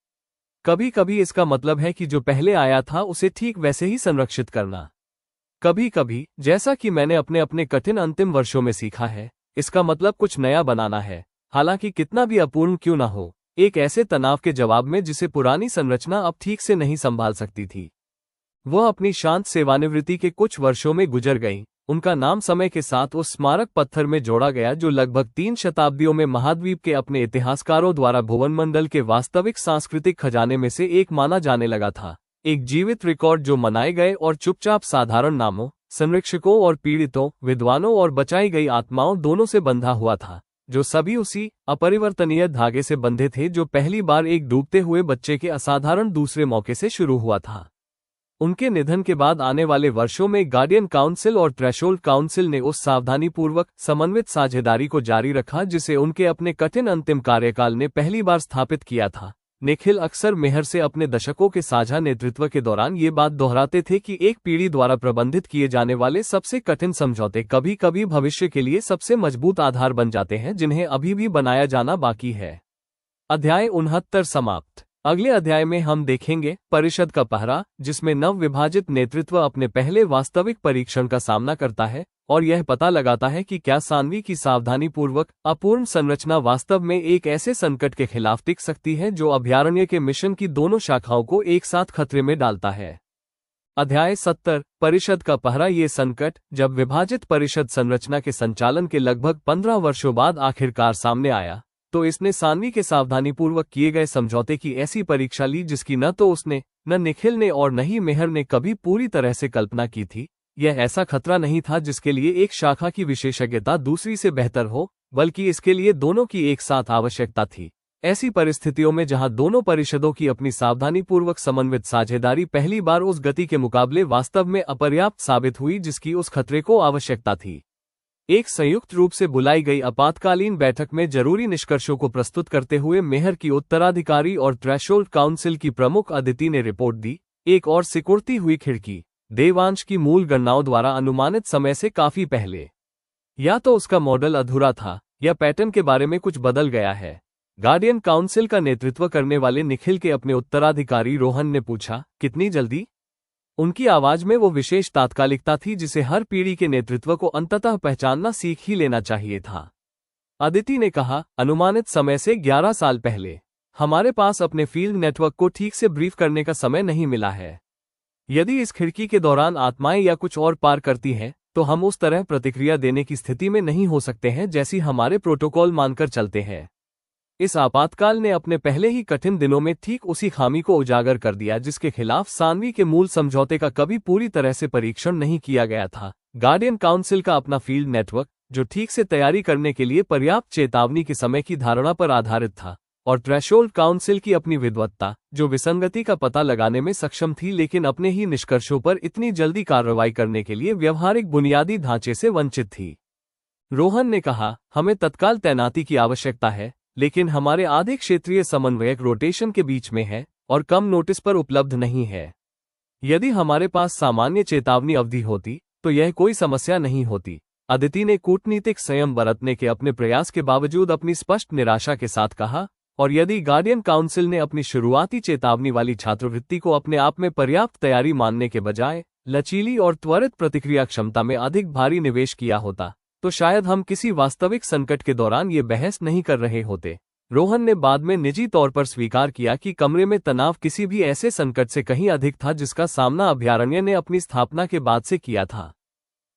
कभी कभी इसका मतलब है कि जो पहले आया था उसे ठीक वैसे ही संरक्षित करना। कभी कभी, जैसा कि मैंने अपने अपने कठिन अंतिम वर्षों में सीखा है, इसका मतलब कुछ नया बनाना है, हालांकि कितना भी अपूर्ण क्यों न हो, एक ऐसे तनाव के जवाब में जिसे पुरानी संरचना अब ठीक से नहीं संभाल सकती थी। वह अपनी शांत सेवानिवृत्ति के कुछ वर्षों में गुजर गई। उनका नाम समय के साथ उस स्मारक पत्थर में जोड़ा गया जो लगभग 3 शताब्दियों में महाद्वीप के अपने इतिहासकारों द्वारा भुवनमंडल के वास्तविक सांस्कृतिक खजाने में से एक माना जाने लगा था। एक जीवित रिकॉर्ड जो मनाए गए और चुपचाप साधारण नामों, संरक्षकों और पीड़ितों, विद्वानों और बचाई गई आत्माओं दोनों से बंधा हुआ था, जो सभी उसी अपरिवर्तनीय धागे से बंधे थे जो पहली बार एक डूबते हुए बच्चे के असाधारण दूसरे मौके से शुरू हुआ था। उनके निधन के बाद आने वाले वर्षों में गार्डियन काउंसिल और थ्रेशोल्ड काउंसिल ने उस सावधानीपूर्वक समन्वित साझेदारी को जारी रखा जिसे उनके अपने कठिन अंतिम कार्यकाल ने पहली बार स्थापित किया था। निखिल अक्सर मेहर से अपने दशकों के साझा नेतृत्व के दौरान ये बात दोहराते थे कि एक पीढ़ी द्वारा प्रबंधित किए जाने वाले सबसे कठिन समझौते कभी कभी भविष्य के लिए सबसे मजबूत आधार बन जाते हैं जिन्हें अभी भी बनाया जाना बाकी है। अध्याय 69 समाप्त। अगले अध्याय में हम देखेंगे परिषद का पहरा, जिसमें नव विभाजित नेतृत्व अपने पहले वास्तविक परीक्षण का सामना करता है और यह पता लगाता है कि क्या सानवी की सावधानीपूर्वक अपूर्ण संरचना वास्तव में एक ऐसे संकट के खिलाफ टिक सकती है जो अभयारण्य के मिशन की दोनों शाखाओं को एक साथ खतरे में डालता है। अध्याय 70 परिषद का पहरा। ये संकट जब विभाजित परिषद संरचना के संचालन के लगभग 15 वर्षों बाद आखिरकार सामने आया, तो इसने सानवी के सावधानीपूर्वक किए गए समझौते की ऐसी परीक्षा ली जिसकी न तो उसने, न निखिल ने और न ही मेहर ने कभी पूरी तरह से कल्पना की थी। यह ऐसा खतरा नहीं था जिसके लिए एक शाखा की विशेषज्ञता दूसरी से बेहतर हो, बल्कि इसके लिए दोनों की एक साथ आवश्यकता थी। ऐसी परिस्थितियों में जहां दोनों परिषदों की अपनी सावधानीपूर्वक समन्वित साझेदारी पहली बार उस गति के मुकाबले वास्तव में अपर्याप्त साबित हुई जिसकी उस खतरे को आवश्यकता थी। एक संयुक्त रूप से बुलाई गई आपातकालीन बैठक में जरूरी निष्कर्षों को प्रस्तुत करते हुए मेहर की उत्तराधिकारी और थ्रेशोल्ड काउंसिल की प्रमुख अदिति ने रिपोर्ट दी। एक और सिकुड़ती हुई खिड़की देवांश की मूल गणनाओं द्वारा अनुमानित समय से काफी पहले। या तो उसका मॉडल अधूरा था या पैटर्न के बारे में कुछ बदल गया है। गार्डियन काउंसिल का नेतृत्व करने वाले निखिल के अपने उत्तराधिकारी रोहन ने पूछा, कितनी जल्दी? उनकी आवाज में वो विशेष तात्कालिकता थी जिसे हर पीढ़ी के नेतृत्व को अंततः पहचानना सीख ही लेना चाहिए था। अदिति ने कहा, अनुमानित समय से 11 साल पहले। हमारे पास अपने फील्ड नेटवर्क को ठीक से ब्रीफ करने का समय नहीं मिला है। यदि इस खिड़की के दौरान आत्माएं या कुछ और पार करती हैं, तो हम उस तरह प्रतिक्रिया देने की स्थिति में नहीं हो सकते हैं जैसी हमारे प्रोटोकॉल मानकर चलते हैं। इस आपातकाल ने अपने पहले ही कठिन दिनों में ठीक उसी खामी को उजागर कर दिया जिसके खिलाफ सानवी के मूल समझौते का कभी पूरी तरह से परीक्षण नहीं किया गया था। गार्डियन काउंसिल का अपना फील्ड नेटवर्क, जो ठीक से तैयारी करने के लिए पर्याप्त चेतावनी के समय की धारणा पर आधारित था, और थ्रेशोल्ड काउंसिल की अपनी विद्वत्ता, जो विसंगति का पता लगाने में सक्षम थी लेकिन अपने ही निष्कर्षों पर इतनी जल्दी कार्रवाई करने के लिए व्यवहारिक बुनियादी ढांचे से वंचित थी। रोहन ने कहा, हमें तत्काल तैनाती की आवश्यकता है, लेकिन हमारे आधे क्षेत्रीय समन्वयक रोटेशन के बीच में है और कम नोटिस पर उपलब्ध नहीं है। यदि हमारे पास सामान्य चेतावनी अवधि होती तो यह कोई समस्या नहीं होती। अदिति ने कूटनीतिक संयम बरतने के अपने प्रयास के बावजूद अपनी स्पष्ट निराशा के साथ कहा, और यदि गार्डियन काउंसिल ने अपनी शुरुआती चेतावनी वाली छात्रवृत्ति को अपने आप में पर्याप्त तैयारी मानने के बजाय लचीली और त्वरित प्रतिक्रिया क्षमता में अधिक भारी निवेश किया होता, तो शायद हम किसी वास्तविक संकट के दौरान ये बहस नहीं कर रहे होते। रोहन ने बाद में निजी तौर पर स्वीकार किया कि कमरे में तनाव किसी भी ऐसे संकट से कहीं अधिक था जिसका सामना अभयारण्य ने अपनी स्थापना के बाद से किया था।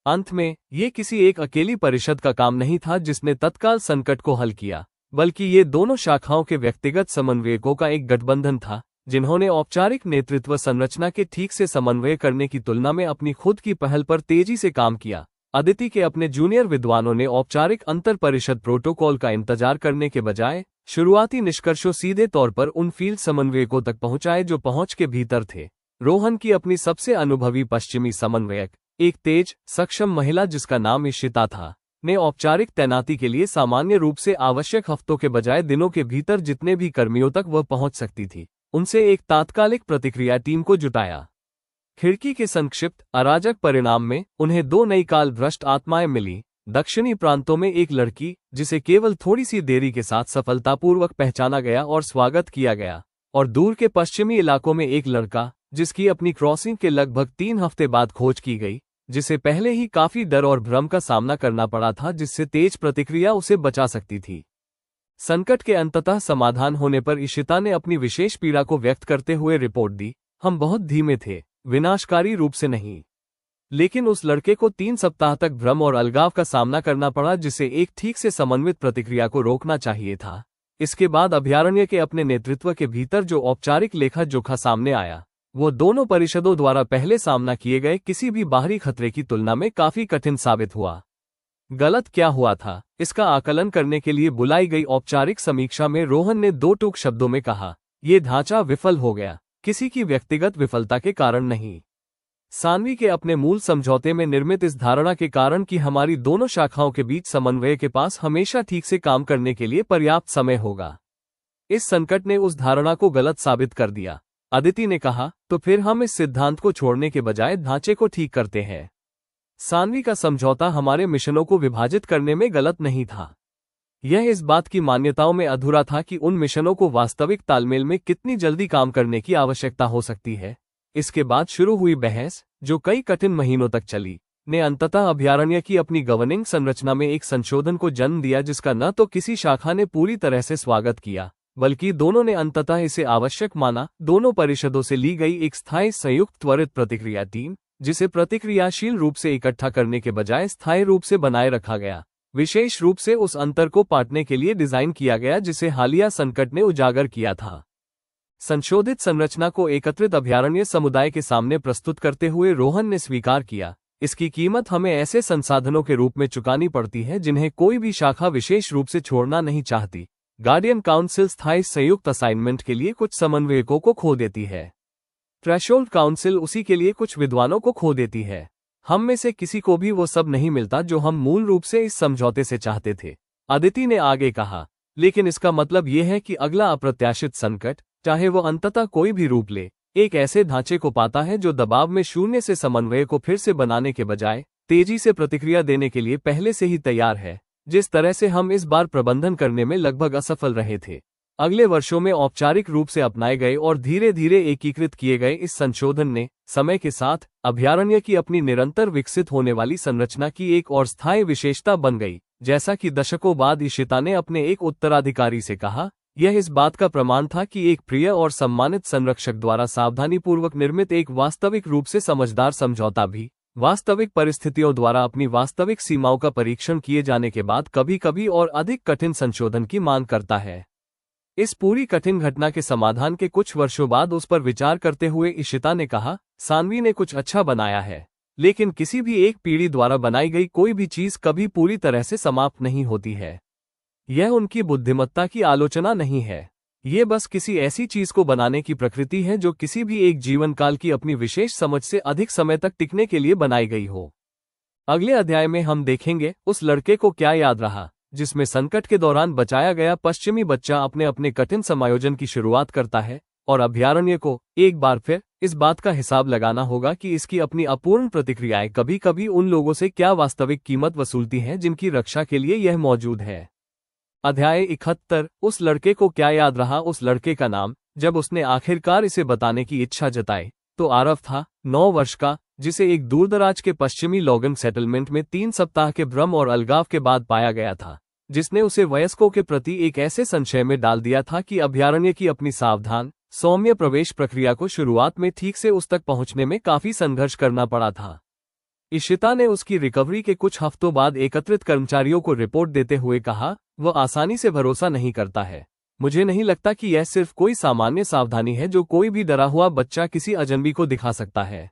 अंत में, ये किसी एक अकेली परिषद का काम नहीं था जिसने तत्काल संकट को हल किया, बल्कि ये दोनों शाखाओं के व्यक्तिगत समन्वयकों का एक गठबंधन था, जिन्होंने औपचारिक नेतृत्व संरचना के ठीक से समन्वय करने की तुलना में अपनी खुद की पहल पर तेजी से काम किया। अदिति के अपने जूनियर विद्वानों ने औपचारिक अंतर परिषद प्रोटोकॉल का इंतजार करने के बजाय शुरुआती निष्कर्षों सीधे तौर पर उन फील्ड समन्वयकों तक पहुंचाए जो पहुंच के भीतर थे। रोहन की अपनी सबसे अनुभवी पश्चिमी समन्वयक, एक तेज, सक्षम महिला जिसका नाम इशिता था, ने औपचारिक तैनाती के लिए सामान्य रूप से आवश्यक हफ्तों के बजाय दिनों के भीतर जितने भी कर्मियों तक वह पहुंच सकती थी, उनसे एक तात्कालिक प्रतिक्रिया टीम को जुटाया। खिड़की के संक्षिप्त, अराजक परिणाम में उन्हें 2 नई काल भ्रष्ट आत्माएं मिली। दक्षिणी प्रांतों में एक लड़की जिसे केवल थोड़ी सी देरी के साथ सफलतापूर्वक पहचाना गया और स्वागत किया गया, और दूर के पश्चिमी इलाकों में एक लड़का जिसकी अपनी क्रॉसिंग के लगभग 3 हफ्ते बाद खोज की गई, जिसे पहले ही काफी डर और भ्रम का सामना करना पड़ा था, जिससे तेज प्रतिक्रिया उसे बचा सकती थी। संकट के अंततः समाधान होने पर इशिता ने अपनी विशेष पीड़ा को व्यक्त करते हुए रिपोर्ट दी, हम बहुत धीमे थे, विनाशकारी रूप से नहीं, लेकिन उस लड़के को 3 सप्ताह तक भ्रम और अलगाव का सामना करना पड़ा, जिसे एक ठीक से समन्वित प्रतिक्रिया को रोकना चाहिए था। इसके बाद अभयारण्य के अपने नेतृत्व के भीतर जो औपचारिक लेखा जोखा सामने आया, वो दोनों परिषदों द्वारा पहले सामना किए गए किसी भी बाहरी खतरे की तुलना में काफी कठिन साबित हुआ। गलत क्या हुआ था, इसका आकलन करने के लिए बुलाई गई औपचारिक समीक्षा में रोहन ने 2 टूक शब्दों में कहा, ये ढांचा विफल हो गया, किसी की व्यक्तिगत विफलता के कारण नहीं। सानवी के अपने मूल समझौते में निर्मित इस धारणा के कारण कि हमारी दोनों शाखाओं के बीच समन्वय के पास हमेशा ठीक से काम करने के लिए पर्याप्त समय होगा। इस संकट ने उस धारणा को गलत साबित कर दिया। अदिति ने कहा, तो फिर हम इस सिद्धांत को छोड़ने के बजाय ढांचे को ठीक करते हैं। सानवी का समझौता हमारे मिशनों को विभाजित करने में गलत नहीं था। यह इस बात की मान्यताओं में अधूरा था कि उन मिशनों को वास्तविक तालमेल में कितनी जल्दी काम करने की आवश्यकता हो सकती है। इसके बाद शुरू हुई बहस, जो कई कठिन महीनों तक चली, ने अंततः अभयारण्य की अपनी गवर्निंग संरचना में एक संशोधन को जन्म दिया, जिसका न तो किसी शाखा ने पूरी तरह से स्वागत किया, बल्कि दोनों ने अंततः इसे आवश्यक माना। दोनों परिषदों से ली गई एक स्थायी संयुक्त त्वरित प्रतिक्रिया टीम, जिसे प्रतिक्रियाशील रूप से इकट्ठा करने के बजाय स्थायी रूप से बनाए रखा गया, विशेष रूप से उस अंतर को पाटने के लिए डिजाइन किया गया जिसे हालिया संकट ने उजागर किया था। संशोधित संरचना को एकत्रित अभयारण्य समुदाय के सामने प्रस्तुत करते हुए रोहन ने स्वीकार किया, इसकी कीमत हमें ऐसे संसाधनों के रूप में चुकानी पड़ती है जिन्हें कोई भी शाखा विशेष रूप से छोड़ना नहीं चाहती। गार्डियन काउंसिल स्थायी संयुक्त असाइनमेंट के लिए कुछ समन्वयकों को खो देती है। थ्रेशोल्ड काउंसिल उसी के लिए कुछ विद्वानों को खो देती है। हम में से किसी को भी वो सब नहीं मिलता जो हम मूल रूप से इस समझौते से चाहते थे। अदिति ने आगे कहा, लेकिन इसका मतलब यह है कि अगला अप्रत्याशित संकट, चाहे वो अंततः कोई भी रूप ले, एक ऐसे ढांचे को पाता है जो दबाव में शून्य से समन्वय को फिर से बनाने के बजाय तेजी से प्रतिक्रिया देने के लिए पहले से ही तैयार है, जिस तरह से हम इस बार प्रबंधन करने में लगभग असफल रहे थे। अगले वर्षों में औपचारिक रूप से अपनाए गए और धीरे धीरे एकीकृत किए गए इस संशोधन ने समय के साथ अभयारण्य की अपनी निरंतर विकसित होने वाली संरचना की एक और स्थायी विशेषता बन गई। जैसा कि दशकों बाद इशिता ने अपने एक उत्तराधिकारी से कहा, यह इस बात का प्रमाण था कि एक प्रिय और सम्मानित संरक्षक द्वारा सावधानीपूर्वक निर्मित एक वास्तविक रूप से समझदार समझौता भी वास्तविक परिस्थितियों द्वारा अपनी वास्तविक सीमाओं का परीक्षण किए जाने के बाद कभी-कभी और अधिक कठिन संशोधन की मांग करता है। इस पूरी कठिन घटना के समाधान के कुछ वर्षों बाद उस पर विचार करते हुए इशिता ने कहा, सानवी ने कुछ अच्छा बनाया है, लेकिन किसी भी एक पीढ़ी द्वारा बनाई गई कोई भी चीज कभी पूरी तरह से समाप्त नहीं होती है। यह उनकी बुद्धिमत्ता की आलोचना नहीं है, ये बस किसी ऐसी चीज को बनाने की प्रकृति है जो किसी भी एक जीवन काल की अपनी विशेष समझ से अधिक समय तक टिकने के लिए बनाई गई हो। अगले अध्याय में हम देखेंगे उस लड़के को क्या याद रहा जिसमें संकट के दौरान बचाया गया पश्चिमी बच्चा अपने अपने कठिन समायोजन की शुरुआत करता है, और अभयारण्य को एक बार फिर इस बात का हिसाब लगाना होगा कि इसकी अपनी अपूर्ण प्रतिक्रियाएं कभी कभी उन लोगों से क्या वास्तविक कीमत वसूलती हैं जिनकी रक्षा के लिए यह मौजूद है। अध्याय 71 उस लड़के को क्या याद रहा। उस लड़के का नाम, जब उसने आखिरकार इसे बताने की इच्छा जताई, तो आरव था, 9 वर्ष का, जिसे एक दूरदराज के पश्चिमी लॉगन सेटलमेंट में 3 सप्ताह के भ्रम और अलगाव के बाद पाया गया था, जिसने उसे वयस्कों के प्रति एक ऐसे संशय में डाल दिया था कि अभयारण्य की अपनी सावधान सौम्य प्रवेश प्रक्रिया को शुरुआत में ठीक से उस तक पहुंचने में काफी संघर्ष करना पड़ा था। इशिता ने उसकी रिकवरी के कुछ हफ्तों बाद एकत्रित कर्मचारियों को रिपोर्ट देते हुए कहा, वह आसानी से भरोसा नहीं करता है। मुझे नहीं लगता कि यह सिर्फ कोई सामान्य सावधानी है जो कोई भी डरा हुआ बच्चा किसी अजनबी को दिखा सकता है।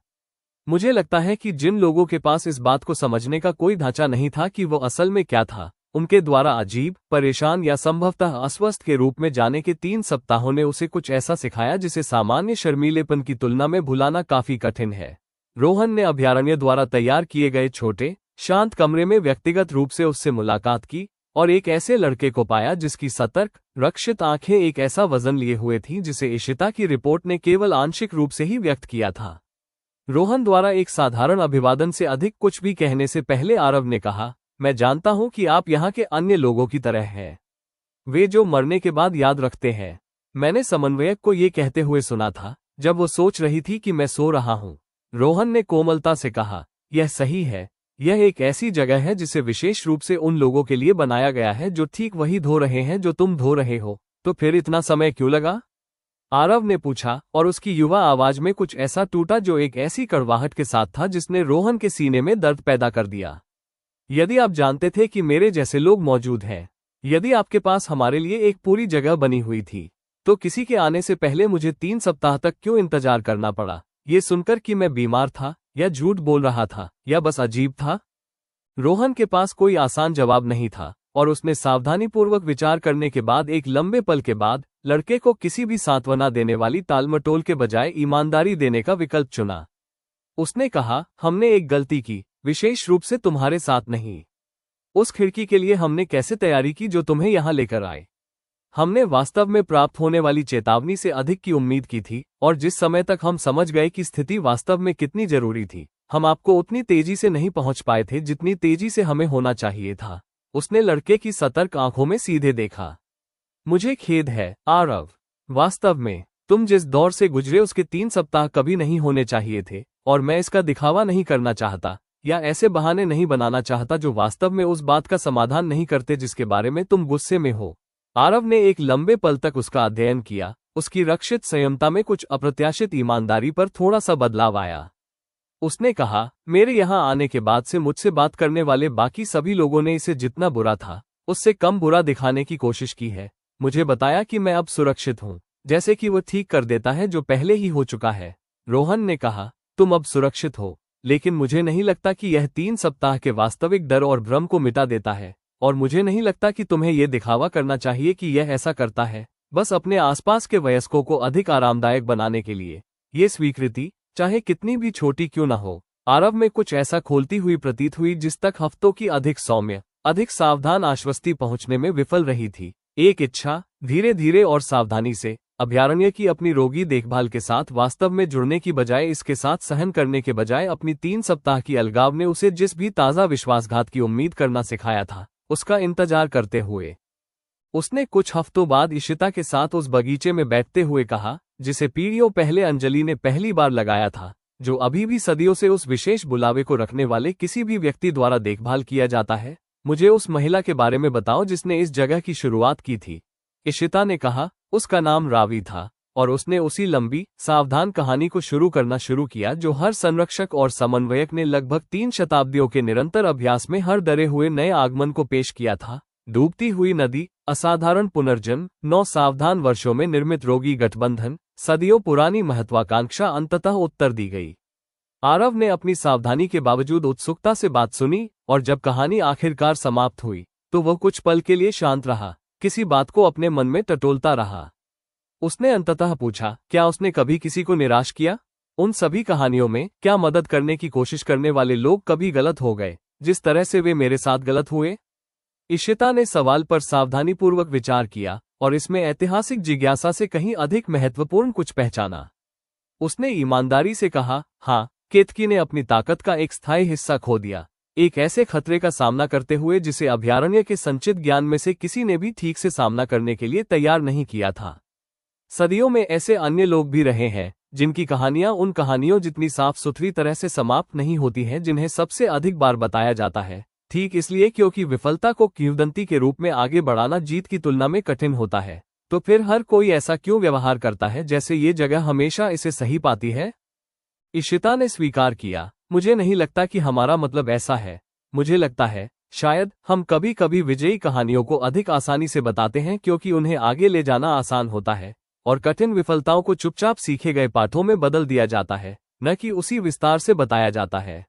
मुझे लगता है कि जिन लोगों के पास इस बात को समझने का कोई ढांचा नहीं था कि वो असल में क्या था, उनके द्वारा अजीब, परेशान या संभवतः अस्वस्थ के रूप में जाने के 3 सप्ताहों ने उसे कुछ ऐसा सिखाया जिसे सामान्य शर्मीलेपन की तुलना में भुलाना काफी कठिन है। रोहन ने अभयारण्य द्वारा तैयार किए गए छोटे, शांत कमरे में व्यक्तिगत रूप से उससे मुलाकात की और एक ऐसे लड़के को पाया जिसकी सतर्क, रक्षित आंखें एक ऐसा वजन लिए हुए थीं जिसे इशिता की रिपोर्ट ने केवल आंशिक रूप से ही व्यक्त किया था। रोहन द्वारा एक साधारण अभिवादन से अधिक कुछ भी कहने से पहले आरव ने कहा, मैं जानता हूं कि आप यहाँ के अन्य लोगों की तरह हैं, वे जो मरने के बाद याद रखते हैं। मैंने समन्वयक को ये कहते हुए सुना था जब वो सोच रही थी कि मैं सो रहा हूं। रोहन ने कोमलता से कहा, यह सही है, यह एक ऐसी जगह है जिसे विशेष रूप से उन लोगों के लिए बनाया गया है जो ठीक वही धो रहे हैं जो तुम धो रहे हो, तो फिर इतना समय क्यों लगा? आरव ने पूछा, और उसकी युवा आवाज में कुछ ऐसा टूटा जो एक ऐसी कड़वाहट के साथ था जिसने रोहन के सीने में दर्द पैदा कर दिया। यदि आप जानते थे कि मेरे जैसे लोग मौजूद हैं, यदि आपके पास हमारे लिए एक पूरी जगह बनी हुई थी, तो किसी के आने से पहले मुझे 3 सप्ताह तक क्यों इंतजार करना पड़ा? ये सुनकर कि मैं बीमार था या झूठ बोल रहा था या बस अजीब था? रोहन के पास कोई आसान जवाब नहीं था और उसने सावधानीपूर्वक विचार करने के बाद एक लंबे पल के बाद लड़के को किसी भी सांत्वना देने वाली टालमटोल के बजाय ईमानदारी देने का विकल्प चुना। उसने कहा, हमने एक गलती की, विशेष रूप से तुम्हारे साथ नहीं। उस खिड़की के लिए हमने कैसे तैयारी की जो तुम्हें यहां लेकर आए? हमने वास्तव में प्राप्त होने वाली चेतावनी से अधिक की उम्मीद की थी, और जिस समय तक हम समझ गए कि स्थिति वास्तव में कितनी जरूरी थी, हम आपको उतनी तेजी से नहीं पहुंच पाए थे जितनी तेजी से हमें होना चाहिए था। उसने लड़के की सतर्क आंखों में सीधे देखा। मुझे खेद है, आरव। वास्तव में तुम जिस दौर से गुजरे उसके 3 सप्ताह कभी नहीं होने चाहिए थे, और मैं इसका दिखावा नहीं करना चाहता या ऐसे बहाने नहीं बनाना चाहता जो वास्तव में उस बात का समाधान नहीं करते जिसके बारे में तुम गुस्से में हो। आरव ने एक लंबे पल तक उसका अध्ययन किया। उसकी रक्षित संयमता में कुछ अप्रत्याशित ईमानदारी पर थोड़ा सा बदलाव आया। उसने कहा, मेरे यहाँ आने के बाद से मुझसे बात करने वाले बाकी सभी लोगों ने इसे जितना बुरा था उससे कम बुरा दिखाने की कोशिश की है। मुझे बताया कि मैं अब सुरक्षित हूँ, जैसे कि वो ठीक कर देता है जो पहले ही हो चुका है। रोहन ने कहा, तुम अब सुरक्षित हो, लेकिन मुझे नहीं लगता कि यह 3 सप्ताह के वास्तविक डर और भ्रम को मिटा देता है, और मुझे नहीं लगता कि तुम्हें यह दिखावा करना चाहिए कि यह ऐसा करता है, बस अपने आसपास के वयस्कों को अधिक आरामदायक बनाने के लिए। ये स्वीकृति, चाहे कितनी भी छोटी क्यों न हो, आरव में कुछ ऐसा खोलती हुई प्रतीत हुई जिस तक हफ्तों की अधिक सौम्य, अधिक सावधान आश्वस्ति पहुंचने में विफल रही थी। एक इच्छा, धीरे धीरे और सावधानी से, अभयारण्य की अपनी रोगी देखभाल के साथ वास्तव में जुड़ने की बजाय इसके साथ सहन करने के बजाय अपनी 3 सप्ताह की अलगाव ने उसे जिस भी ताज़ा विश्वासघात की उम्मीद करना सिखाया था, उसका इंतजार करते हुए उसने कुछ हफ्तों बाद इशिता के साथ उस बगीचे में बैठते हुए कहा, जिसे पीढ़ियों पहले अंजलि ने पहली बार लगाया था, जो अभी भी सदियों से उस विशेष बुलावे को रखने वाले किसी भी व्यक्ति द्वारा देखभाल किया जाता है। मुझे उस महिला के बारे में बताओ जिसने इस जगह की शुरुआत की थी। इशिता ने कहा, उसका नाम रावी था, और उसने उसी लंबी, सावधान कहानी को शुरू करना शुरू किया जो हर संरक्षक और समन्वयक ने लगभग 3 शताब्दियों के निरंतर अभ्यास में हर डरे हुए नए आगमन को पेश किया था। डूबती हुई नदी, असाधारण पुनर्जन्म, 9 सावधान वर्षों में निर्मित रोगी गठबंधन, सदियों पुरानी महत्वाकांक्षा अंततः उत्तर दी गई। आरव ने अपनी सावधानी के बावजूद उत्सुकता से बात सुनी, और जब कहानी आखिरकार समाप्त हुई तो वह कुछ पल के लिए शांत रहा, किसी बात को अपने मन में टटोलता रहा। उसने अंततः पूछा, क्या उसने कभी किसी को निराश किया? उन सभी कहानियों में क्या मदद करने की कोशिश करने वाले लोग कभी गलत हो गए? जिस तरह से वे मेरे साथ गलत हुए? इशिता ने सवाल पर सावधानीपूर्वक विचार किया और इसमें ऐतिहासिक जिज्ञासा से कहीं अधिक महत्वपूर्ण कुछ पहचाना। उसने ईमानदारी से कहा, हाँ, केतकी ने अपनी ताकत का एक स्थायी हिस्सा खो दिया, एक ऐसे खतरे का सामना करते हुए जिसे अभयारण्य के संचित ज्ञान में से किसी ने भी ठीक से सामना करने के लिए तैयार नहीं किया था। सदियों में ऐसे अन्य लोग भी रहे हैं जिनकी कहानियां उन कहानियों जितनी साफ सुथरी तरह से समाप्त नहीं होती हैं जिन्हें सबसे अधिक बार बताया जाता है, ठीक इसलिए क्योंकि विफलता को किंवदंती के रूप में आगे बढ़ाना जीत की तुलना में कठिन होता है। तो फिर हर कोई ऐसा क्यों व्यवहार करता है जैसे ये जगह हमेशा इसे सही पाती है? इशिता ने स्वीकार किया, मुझे नहीं लगता कि हमारा मतलब ऐसा है। मुझे लगता है शायद हम कभी कभी विजयी कहानियों को अधिक आसानी से बताते हैं क्योंकि उन्हें आगे ले जाना आसान होता है, और कठिन विफलताओं को चुपचाप सीखे गए पाठों में बदल दिया जाता है, न कि उसी विस्तार से बताया जाता है।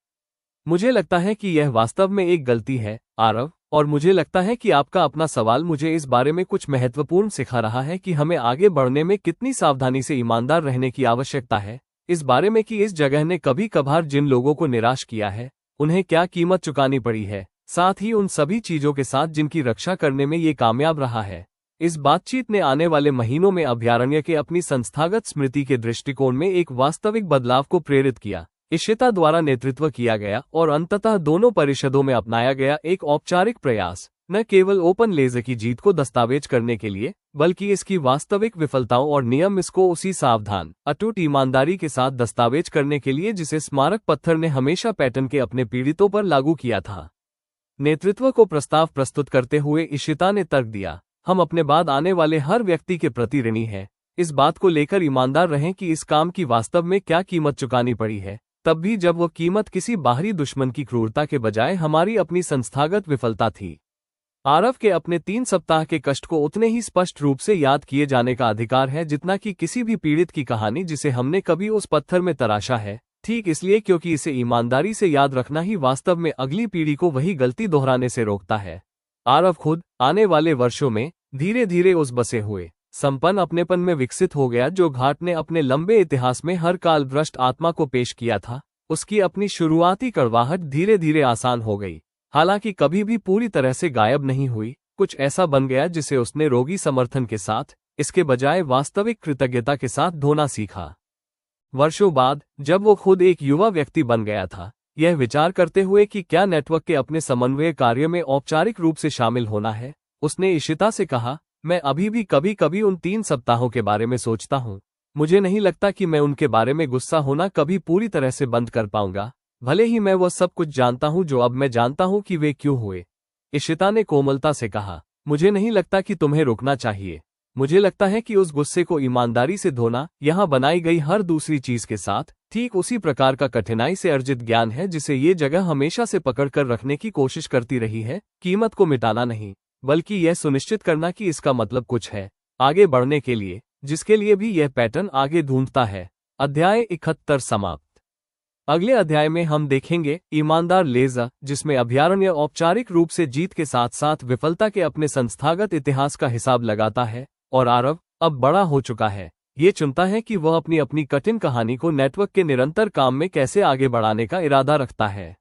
मुझे लगता है कि यह वास्तव में एक गलती है, आरव, और मुझे लगता है कि आपका अपना सवाल मुझे इस बारे में कुछ महत्वपूर्ण सिखा रहा है कि हमें आगे बढ़ने में कितनी सावधानी से ईमानदार रहने की आवश्यकता है, इस बारे में कि इस जगह ने कभी कभार जिन लोगों को निराश किया है उन्हें क्या कीमत चुकानी पड़ी है, साथ ही उन सभी चीजों के साथ जिनकी रक्षा करने में ये कामयाब रहा है। इस बातचीत ने आने वाले महीनों में अभयारण्य के अपनी संस्थागत स्मृति के दृष्टिकोण में एक वास्तविक बदलाव को प्रेरित किया। इशिता द्वारा नेतृत्व किया गया और अंततः दोनों परिषदों में अपनाया गया एक औपचारिक प्रयास न केवल ओपन लेज़र की जीत को दस्तावेज करने के लिए, बल्कि इसकी वास्तविक विफलताओं और नियम इसको उसी सावधान, अटूट ईमानदारी के साथ दस्तावेज करने के लिए जिसे स्मारक पत्थर ने हमेशा पैटर्न के अपने पीड़ितों पर लागू किया था। नेतृत्व को प्रस्ताव प्रस्तुत करते हुए इशिता ने तर्क दिया, हम अपने बाद आने वाले हर व्यक्ति के प्रति ऋणी हैं। इस बात को लेकर ईमानदार रहें कि इस काम की वास्तव में क्या कीमत चुकानी पड़ी है, तब भी जब वो कीमत किसी बाहरी दुश्मन की क्रूरता के बजाय हमारी अपनी संस्थागत विफलता थी। आरव के अपने 3 सप्ताह के कष्ट को उतने ही स्पष्ट रूप से याद किए जाने का अधिकार है जितना कि किसी भी पीड़ित की कहानी जिसे हमने कभी उस पत्थर में तराशा है, ठीक इसलिए क्योंकि इसे ईमानदारी से याद रखना ही वास्तव में अगली पीढ़ी को वही गलती दोहराने से रोकता है। आरव खुद आने वाले वर्षों में धीरे धीरे उस बसे हुए संपन्न अपनेपन में विकसित हो गया जो घाट ने अपने लंबे इतिहास में हर काल भ्रष्ट आत्मा को पेश किया था। उसकी अपनी शुरुआती कड़वाहट धीरे धीरे आसान हो गई, हालांकि कभी भी पूरी तरह से गायब नहीं हुई। कुछ ऐसा बन गया जिसे उसने रोगी समर्थन के साथ, इसके बजाय वास्तविक कृतज्ञता के साथ धोना सीखा। वर्षों बाद जब वो खुद एक युवा व्यक्ति बन गया था, यह विचार करते हुए कि क्या नेटवर्क के अपने समन्वय कार्य में औपचारिक रूप से शामिल होना है, उसने इशिता से कहा, मैं अभी भी कभी कभी उन 3 सप्ताहों के बारे में सोचता हूँ। मुझे नहीं लगता कि मैं उनके बारे में गुस्सा होना कभी पूरी तरह से बंद कर पाऊंगा, भले ही मैं वह सब कुछ जानता हूं जो अब मैं जानता हूं कि वे क्यों हुए। इशिता ने कोमलता से कहा, मुझे नहीं लगता कि तुम्हें रुकना चाहिए। मुझे लगता है कि उस गुस्से को ईमानदारी से धोना यहां बनाई गई हर दूसरी चीज के साथ ठीक उसी प्रकार का कठिनाई से अर्जित ज्ञान है जिसे ये जगह हमेशा से पकड़ कर रखने की कोशिश करती रही है, कीमत को मिटाना नहीं, बल्कि यह सुनिश्चित करना कि इसका मतलब कुछ है आगे बढ़ने के लिए, जिसके लिए भी यह पैटर्न आगे ढूंढता है। अध्याय 71 समाप्त। अगले अध्याय में हम देखेंगे ईमानदार लेज़र, जिसमें अभयारण्य औपचारिक रूप से जीत के साथ साथ विफलता के अपने संस्थागत इतिहास का हिसाब लगाता है, और आरव अब बड़ा हो चुका है। ये चुनता है कि वह अपनी अपनी कठिन कहानी को नेटवर्क के निरंतर काम में कैसे आगे बढ़ाने का इरादा रखता है।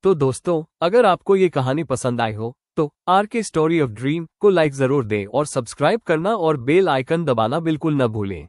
तो दोस्तों, अगर आपको ये कहानी पसंद आई हो तो आरके स्टोरी ऑफ ड्रीम को लाइक जरूर दें और सब्सक्राइब करना और बेल आइकन दबाना बिल्कुल न भूलें।